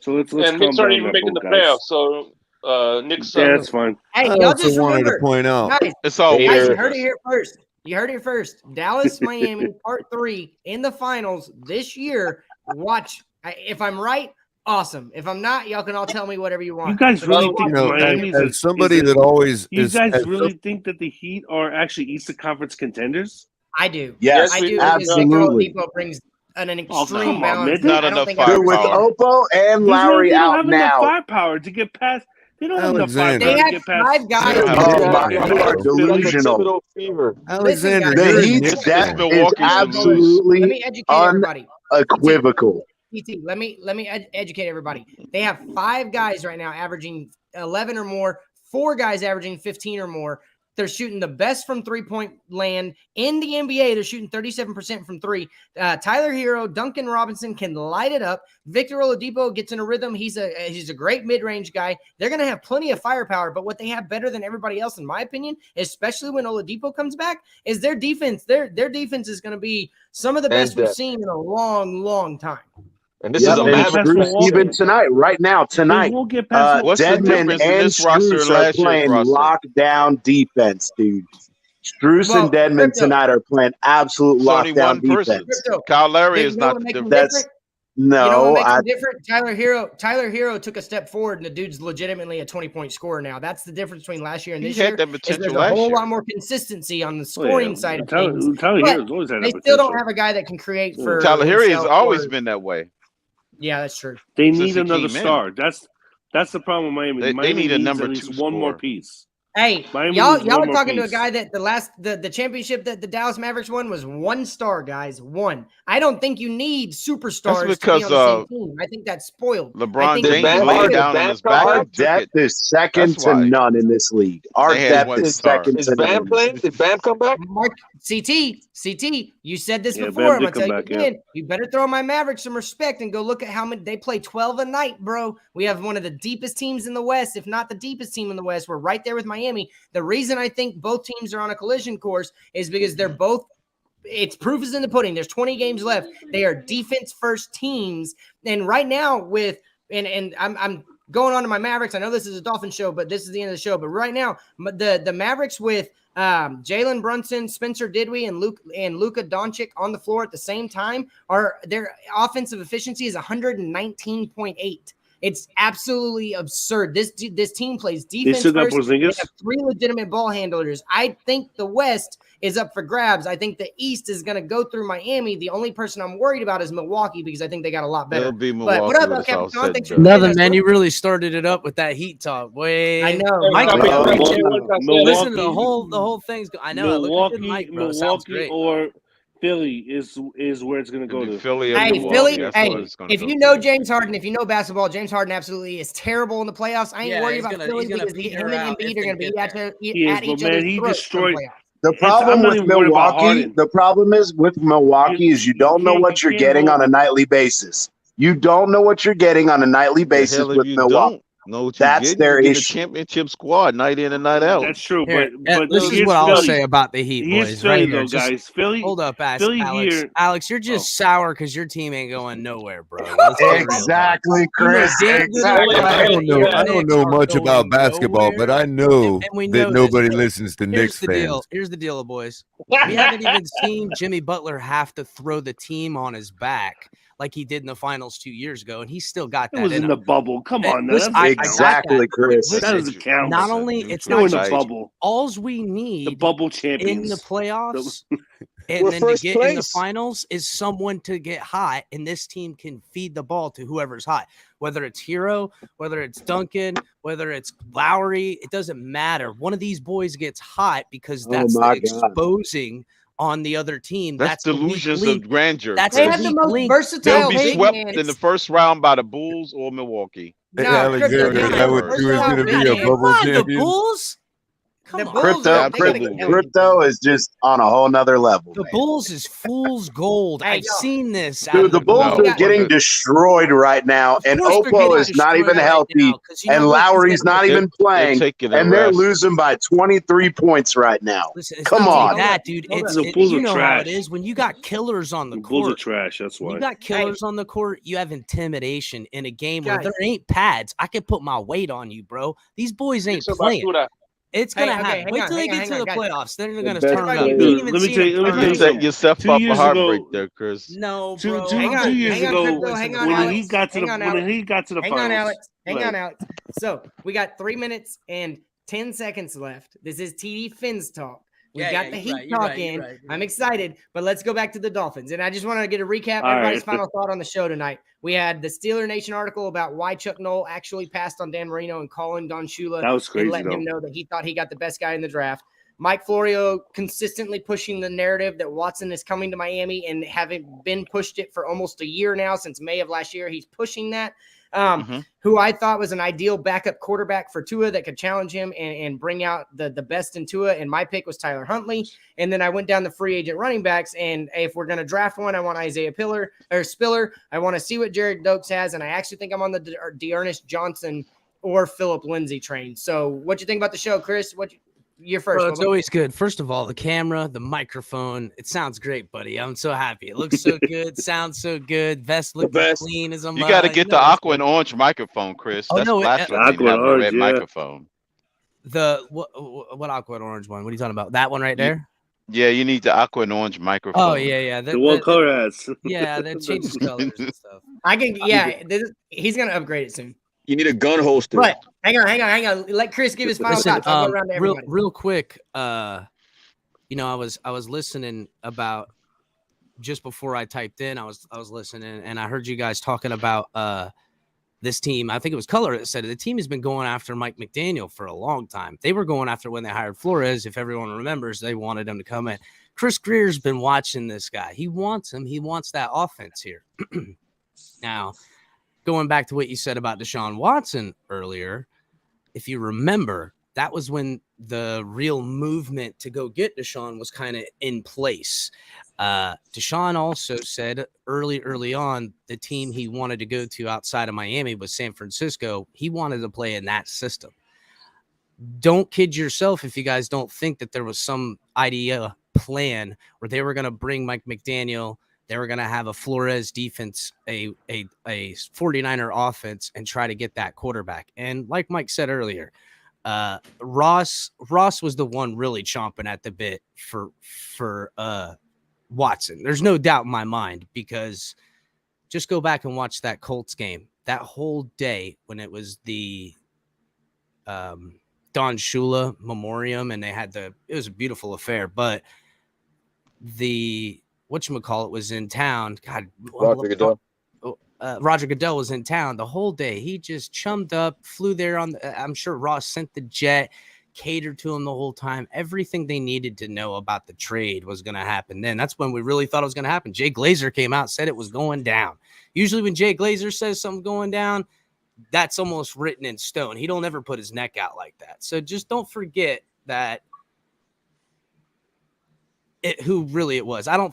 let's. And Knicks aren't even making the playoffs. So Nick Sutton. That's fine. Hey, I y'all also just wanted remember. to point out. Guys, It's all guys, weird. you heard it here first. You heard it first. Dallas, Miami, part 3 in the finals this year. Watch. If I'm right, awesome. If I'm not, y'all can all tell me whatever you want. You guys really think Miami's as somebody that always you guys really think that the Heat are actually Eastern Conference contenders? I do. Yes, I do. absolutely. Victor Oladipo brings an extreme come on, balance. man. Not enough Dude, with firepower. Oppo and Lowry They don't out have enough now. firepower to get past. They don't have enough Alexander. firepower They to have get past. 5 guys. They don't have Oh, enough you firepower. are delusional. Alexander, Listen, The guys, Heat's It's depth is Milwaukee's Let absolutely me educate everybody. unequivocal. PT, let me educate everybody. They have 5 guys right now averaging 11 or more, 4 guys averaging 15 or more. They're shooting the best from three-point land in the NBA. They're shooting 37% from 3. Tyler Hero, Duncan Robinson can light it up. Victor Oladipo gets in a rhythm. He's a great mid-range guy. They're going to have plenty of firepower, but what they have better than everybody else, in my opinion, especially when Oladipo comes back, is their defense. Their defense is going to be some of the best we've seen in a long, long time. And this is a Strus even tonight, right now, tonight. What's the Deadman difference in and this roster Strus and are last year's playing roster? lockdown defense, dude. Strus and Deadman tonight are playing absolute It's only lockdown one person. defense. Kyle Lowry is not the difference. That's You know what no, makes it different? Tyler Hero took a step forward, and the dude's legitimately a 20-point scorer now. That's the difference between last year and this He had year. that potential There's a last whole year. lot more consistency on the scoring side of things. Tyler but Hero's always had they that still potential. don't have a guy that can create for Tyler Hero has himself always or- been that way. Yeah, that's true. They Since need he another came in. star. That's the problem with Miami. They Miami need a needs number at least 2 one more scorer. piece. Hey, Miami y'all needs one are more talking to a piece. guy that the championship that the Dallas Mavericks won was 1 star, guys. 1. I don't think you need superstars That's to be because, on the same team. I think that's spoiled. LeBron I think James laid down on his back Our and took depth it. is second That's to why. none in this league. Our They had depth one is star. second to none. Did Bam come back? Mark, CT, you said this Yeah, before. I'm Bam gonna did tell you come back, again. You better throw my Mavericks some respect and go look at how many they play 12 a night, bro. We have one of the deepest teams in the West, if not the deepest team in the West. We're right there with Miami. The reason I think both teams are on a collision course is because they're both. It's proof is in the pudding. There's 20 games left. They are defense first teams, and right now with and I'm going on to my Mavericks. I know this is a Dolphin show, but this is the end of the show. But right now, the Mavericks with Jalen Brunson, Spencer Dinwiddie, and Luka Doncic on the floor at the same time their offensive efficiency is 119.8. It's absolutely absurd. This team plays defense still got first. They Porzingis? have 3 legitimate ball handlers. I think the West is up for grabs. I think the East is going to go through Miami. The only person I'm worried about is Milwaukee because I think they got a lot better. It'll be But Milwaukee what up, with Captain us John? all Thanks said for and done. Nothing, man. You really started it up with that Heat talk. Way I know. Mike, Milwaukee- listen to the whole thing's. I know. Milwaukee or Philly is where it's going to go to. Philly or Hey, Milwaukee. Philly. That's Hey, what it's gonna if go you to. know James Harden, if you know basketball, James Harden absolutely is terrible in the playoffs. I ain't Yeah, worried he's about gonna- Philly he's gonna because beat him her and out Embiid if are they going to be get at there. each other's he throats destroyed. in the playoffs. The I'm problem not with even worried about Milwaukee, Harden. the problem is with Milwaukee is you don't know can't- what you you're can't getting hold- on a nightly basis. You don't know what you're getting on a nightly The basis hell if with you Milwaukee. don't know what you're That's getting, their you're getting a issue. championship squad night in and night out. That's true, Here, but this is here's what I'll Philly. say about the Heat, Here's boys. Philly, Right here. though, Just guys. Philly, hold up, Philly Alex. here. Alex, you're just sour because your team ain't going nowhere, bro. Let's get real, dog. Exactly, You know Chris. damn good Exactly. well I don't know. your I don't Knicks know are much about going basketball, but nowhere, I know and we that know nobody this. listens to Here's Knicks the fans. deal. Here's the deal, boys. We haven't even seen Jimmy Butler have to throw the team on his back like he did in the finals 2 years ago, and he still got It that was in in the him. bubble. Come on, now. Listen, That I doesn't count. got Exactly, that. Chris. That Listen, doesn't count. not only it's They were not in the just bubble. alls we The need bubble champions. in the playoffs We're and then to first get in the place. finals is someone to get hot, and this team can feed the ball to whoever's hot, whether it's Hero, whether it's Duncan, whether it's Lowry, it doesn't matter. One of these boys gets hot because that's my the God. exposing on the other team. That's the weak delusions link. of grandeur. That's They the have the weak most link. versatile They'll be big swept man. in the first round by the Bulls or Milwaukee. No, Alexander, Chris, is that what you was going to be, a Come bubble on, the champion? Bulls. Crypto is just on a whole nother level. The Bulls is fool's gold. I've seen this. Dude, the Bulls are getting destroyed right now, and Opo is not even healthy, and Lowry's not even playing, and they're losing by 23 points right now. Listen, come on, that dude. You know how it is when you got killers on the court. Bulls are trash. That's why you got killers on the court. You have intimidation in a game where there ain't pads. I can put my weight on you, bro. These boys ain't playing. It's gonna happen. Wait till they get to the playoffs. Then they're gonna turn up. Let me set yourself up a heartbreak there, Chris. No, bro. 2 years ago, when he got to the finals. Hang on, Alex. So we got 3 minutes and 10 seconds left. This is TD Fins Talk. We got the Heat talk in. I'm excited, but let's go back to the Dolphins. And I just want to get a recap. Everybody's final thought on the show tonight. We had the Steeler Nation article about why Chuck Noll actually passed on Dan Marino and calling Don Shula. That was crazy. And letting him know that he thought he got the best guy in the draft. Mike Florio consistently pushing the narrative that Watson is coming to Miami and having been pushed it for almost a year now, since May of last year. He's pushing that. Who I thought was an ideal backup quarterback for Tua that could challenge him and bring out the best in Tua. And my pick was Tyler Huntley. And then I went down the free agent running backs. And if we're going to draft one, I want Isaiah Spiller. I want to see what Jared Dokes has. And I actually think I'm on the Dearness Johnson or Phillip Lindsay train. So what you think about the show, Chris? You're first. Well, it's always good. First of all, the camera, the microphone. It sounds great, buddy. I'm so happy. It looks so good. Sounds so good. Vest looks clean as a mug. You got to get the aqua and orange microphone, Chris. That's the last one. You have a red microphone. The what aqua and orange one? What are you talking about? That one right there? Yeah, you need the aqua and orange microphone. Oh yeah. The one color has. Yeah, that changes colors and stuff. He's gonna upgrade it soon. You need a gun holster. But hang on. Let Chris give his final thoughts. I'll go around to everybody. Real quick. I was listening about just before I typed in. I was listening, and I heard you guys talking about this team. I think it was Color that said it. The team has been going after Mike McDaniel for a long time. They were going after when they hired Flores. If everyone remembers, they wanted him to come in. Chris Greer's been watching this guy. He wants him. He wants that offense here. Now, going back to what you said about Deshaun Watson earlier, if you remember, that was when the real movement to go get Deshaun was kind of in place. Deshaun also said early on, the team he wanted to go to outside of Miami was San Francisco. He wanted to play in that system. Don't kid yourself if you guys don't think that there was some plan where they were going to bring Mike McDaniel. They were going to have a Flores defense, a 49er offense, and try to get that quarterback. And like Mike said earlier, Ross was the one really chomping at the bit for Watson. There's no doubt in my mind, because just go back and watch that Colts game. That whole day when it was the Don Shula Memoriam, and they had it was a beautiful affair, but the whatchamacallit was in town. God, Roger Goodell was in town the whole day. He just chummed up, flew there I'm sure Ross sent the jet, catered to him the whole time. Everything they needed to know about the trade was going to happen then. That's when we really thought it was going to happen. Jay Glazer came out, said it was going down. Usually when Jay Glazer says something's going down, that's almost written in stone. He don't ever put his neck out like that. So just don't forget that who really it was. I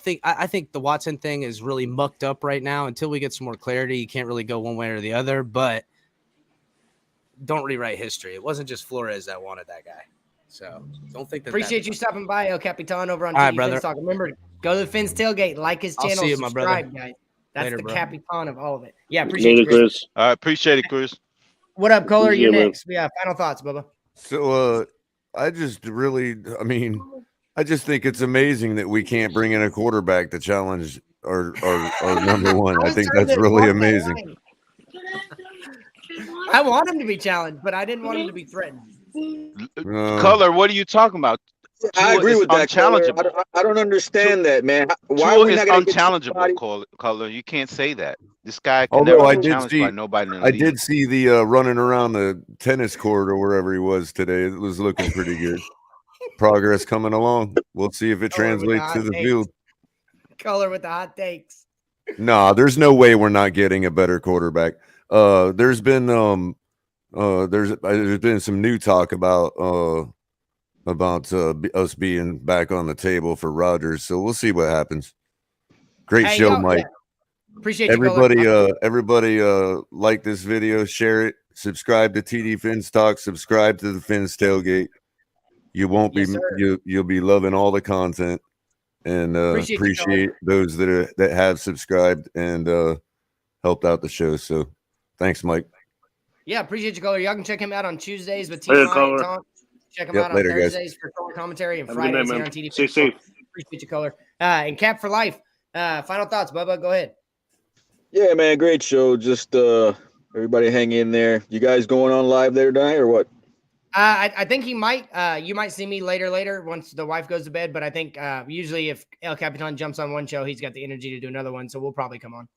think the Watson thing is really mucked up right now. Until we get some more clarity, you can't really go one way or the other, but don't rewrite history. It wasn't just Flores that wanted that guy. So don't think that. Appreciate you stopping by, El Capitan, over on TV Fins Talk. Remember, go to the Fins Tailgate, like his channel, see you, subscribe, my guys. That's Later, the bro. Capitan of all of it. Yeah, appreciate it, Chris. I appreciate it, Chris. What up, Kohler? You're next. Yeah, final thoughts, Bubba. So I just think it's amazing that we can't bring in a quarterback to challenge our number one. I think that's really amazing. I want him to be challenged, but I didn't want him to be threatened. Color, what are you talking about? I agree with that. I don't understand that, man. Why Tua is unchallengeable, Color. You can't say that. This guy can never be challenged by nobody in the league. I did see the running around the tennis court or wherever he was today. It was looking pretty good. Progress coming along. We'll see if it translates to the field. Color with the hot takes. Nah, there's no way we're not getting a better quarterback. There's been some new talk about about us being back on the table for Rodgers. So we'll see what happens. Great show, Mike. Yeah. Appreciate everybody. You, everybody, like this video, share it, subscribe to TD FinStalk, subscribe to the Fins Tailgate. You won't be you'll be loving all the content, and appreciate those that have subscribed and helped out the show. So thanks, Mike. Yeah, appreciate you, caller. Y'all can check him out on Tuesdays with Team Tom. Check him out on Thursdays for color commentary and Fridays here on TD. Stay safe. Appreciate you, caller. And Cap for life. Final thoughts, Bubba. Go ahead. Yeah, man, great show. Just everybody hang in there. You guys going on live there tonight or what? I think he might. You might see me later once the wife goes to bed. But I think usually if El Capitan jumps on one show, he's got the energy to do another one. So we'll probably come on.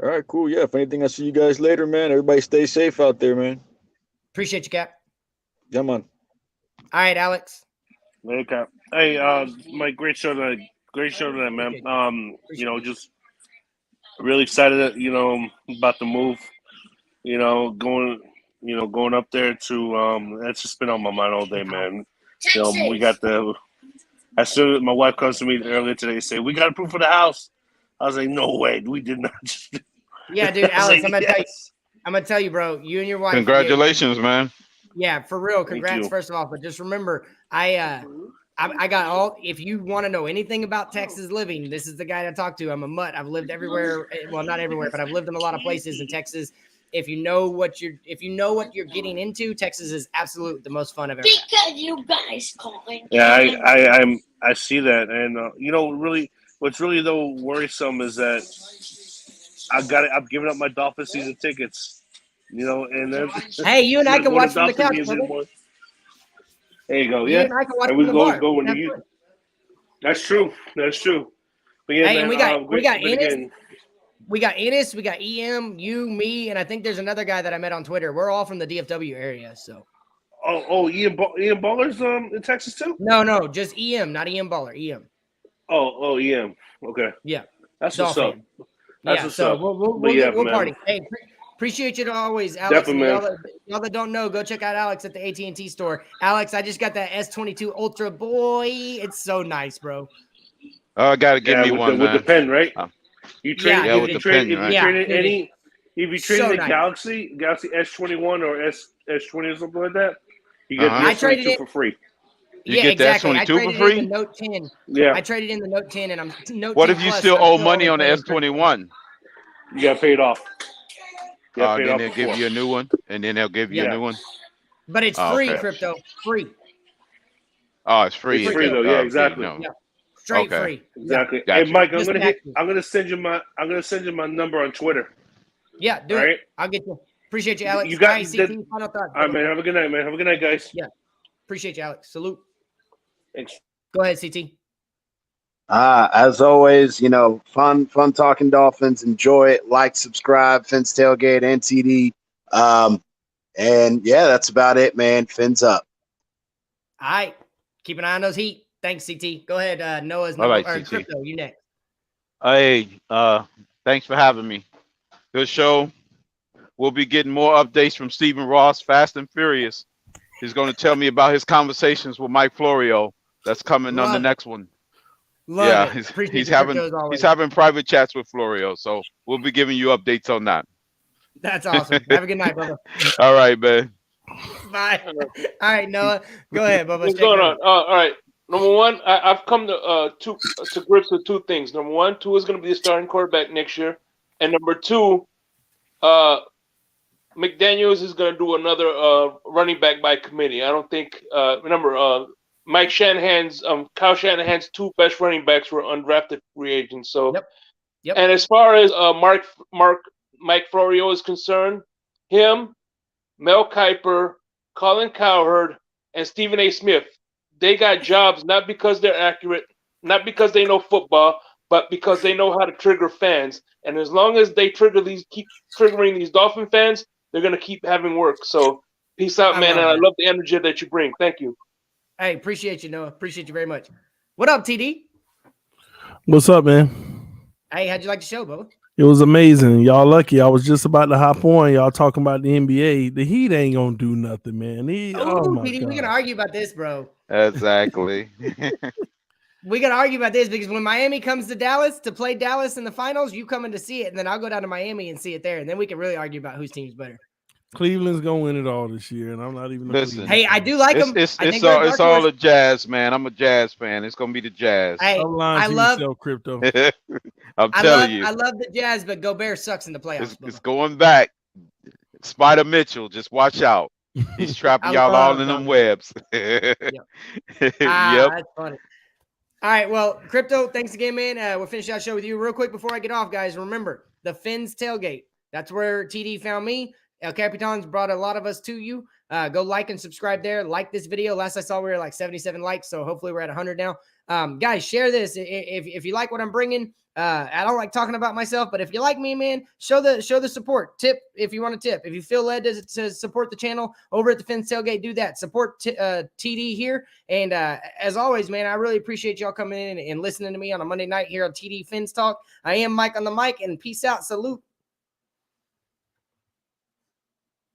All right, cool. Yeah, if anything, I'll see you guys later, man. Everybody stay safe out there, man. Appreciate you, Cap. Yeah, man. All right, Alex. Hey, Cap. Hey, Mike, great show tonight. Great show tonight, man. Just really excited, about the move. Going up there to that's just been on my mind all day, man. We got as soon as my wife comes to me earlier today, say we got approved for the house. I was like, no way, we did not. Yeah, dude, Alex, I'm gonna tell you, bro. You and your wife. Congratulations, man. Yeah, for real. Congrats, first of all. But just remember, I got all. If you want to know anything about Texas living, this is the guy to talk to. I'm a mutt. I've lived everywhere. Well, not everywhere, but I've lived in a lot of places in Texas. If you know what you're getting into, Texas is absolutely the most fun I've ever had. Because you guys calling. Yeah, I see that, and really, what's really though worrisome is that I'm giving up my Dolphins season tickets. And then hey, you and I can watch from the couch. There you go. Yeah, and we go into you. That's true. That's true. But yeah, hey, man, and we got Ennis. We got Ennis, we got EM, you, me, and I think there's another guy that I met on Twitter. We're all from the DFW area, so. Ian Baller's in Texas too? No, just EM, not EM Baller, EM. Oh, EM. Okay. Yeah. That's what's up. That's what's up. We'll party. Hey, appreciate you always, Alex. Y'all that don't know, go check out Alex at the AT&T store. Alex, I just got that S22 Ultra, boy. It's so nice, bro. Oh, I gotta give me one, man. With the pen, right? You trade with the pen, right? If you trade the Galaxy S21 or S20 or something like that, you get the S22 for free. You get the S22 for free? The Note 10. Yeah. I traded in the Note 10 and I'm Note What 10 if you still owe money on the S21? You got paid off. Then they'll give you a new one, and then they'll give you a new one. But it's free, Crypto. Free. Oh, it's free. It's free though. Yeah, exactly. Yeah. Straight free. Exactly. Gotcha. Hey, Mike, I'm gonna send you my number on Twitter. Yeah, do it. I'll get you. Appreciate you, Alex. You got CT, final thought. All right, man. Have a good night, man. Have a good night, guys. Yeah. Appreciate you, Alex. Salute. Thanks. Go ahead, CT. As always, fun talking Dolphins. Enjoy it. Like, subscribe, Fins Tailgate, and TD. And yeah, that's about it, man. Fins up. All right. Keep an eye on those Heat. Thanks, CT. Go ahead, Noah's All right, or Crypto. You next. Hey, thanks for having me. Good show. We'll be getting more updates from Stephen Ross, Fast and Furious. He's going to tell me about his conversations with Mike Florio. That's coming on the next one. He's having private chats with Florio, so we'll be giving you updates on that. That's awesome. Have a good night, brother. All right, man. Bye. All right, Noah. Go ahead, Bubba. What's going on? All right. Number one, I've come to grips with two things. Number one, Tua is going to be the starting quarterback next year, and number two, McDaniels is going to do another running back by committee. I don't think. Remember, Kyle Shanahan's two best running backs were undrafted free agents. So, yep. And as far as Mike Florio is concerned, him, Mel Kiper, Colin Cowherd, and Stephen A. Smith. They got jobs not because they're accurate, not because they know football, but because they know how to trigger fans. And as long as they keep triggering these Dolphin fans, they're going to keep having work. So peace out, man. And I love the energy that you bring. Thank you. Hey, appreciate you, Noah. Appreciate you very much. What up, TD? What's up, man? Hey, how'd you like the show, Bo? It was amazing. Y'all lucky. I was just about to hop on. Y'all talking about the NBA. The Heat ain't gonna do nothing, man. Oh my PD, God. we can argue about this, bro. Exactly. We got to argue about this because when Miami comes to Dallas to play Dallas in the finals, you coming to see it, and then I'll go down to Miami and see it there, and then we can really argue about whose team's better. Cleveland's gonna win it all this year, and I'm not even. Listen, hey, I do like them. It's all the Jazz, man. I'm a Jazz fan. It's gonna be the Jazz. Hey, I love crypto. I'm telling you, I love the Jazz, but Gobert sucks in the playoffs. It's going back. Spider Mitchell, just watch out. He's trapping y'all all in them webs. Yep. Yep. That's funny. All right, well, Crypto, thanks again, man. We'll finish our show with you real quick before I get off, guys. Remember, the Fins Tailgate. That's where TD found me. El Capitan's brought a lot of us to you. Go like and subscribe there. Like this video. Last I saw, we were like 77 likes, so hopefully we're at 100 now. Guys, share this if you like what I'm bringing. I don't like talking about myself, but if you like me, man, show the support. Tip if you want to tip. If you feel led to support the channel over at the Fins Tailgate, do that. Support TD here. And as always, man, I really appreciate y'all coming in and listening to me on a Monday night here on TD Fins Talk. I am Mike on the mic, and peace out. Salute.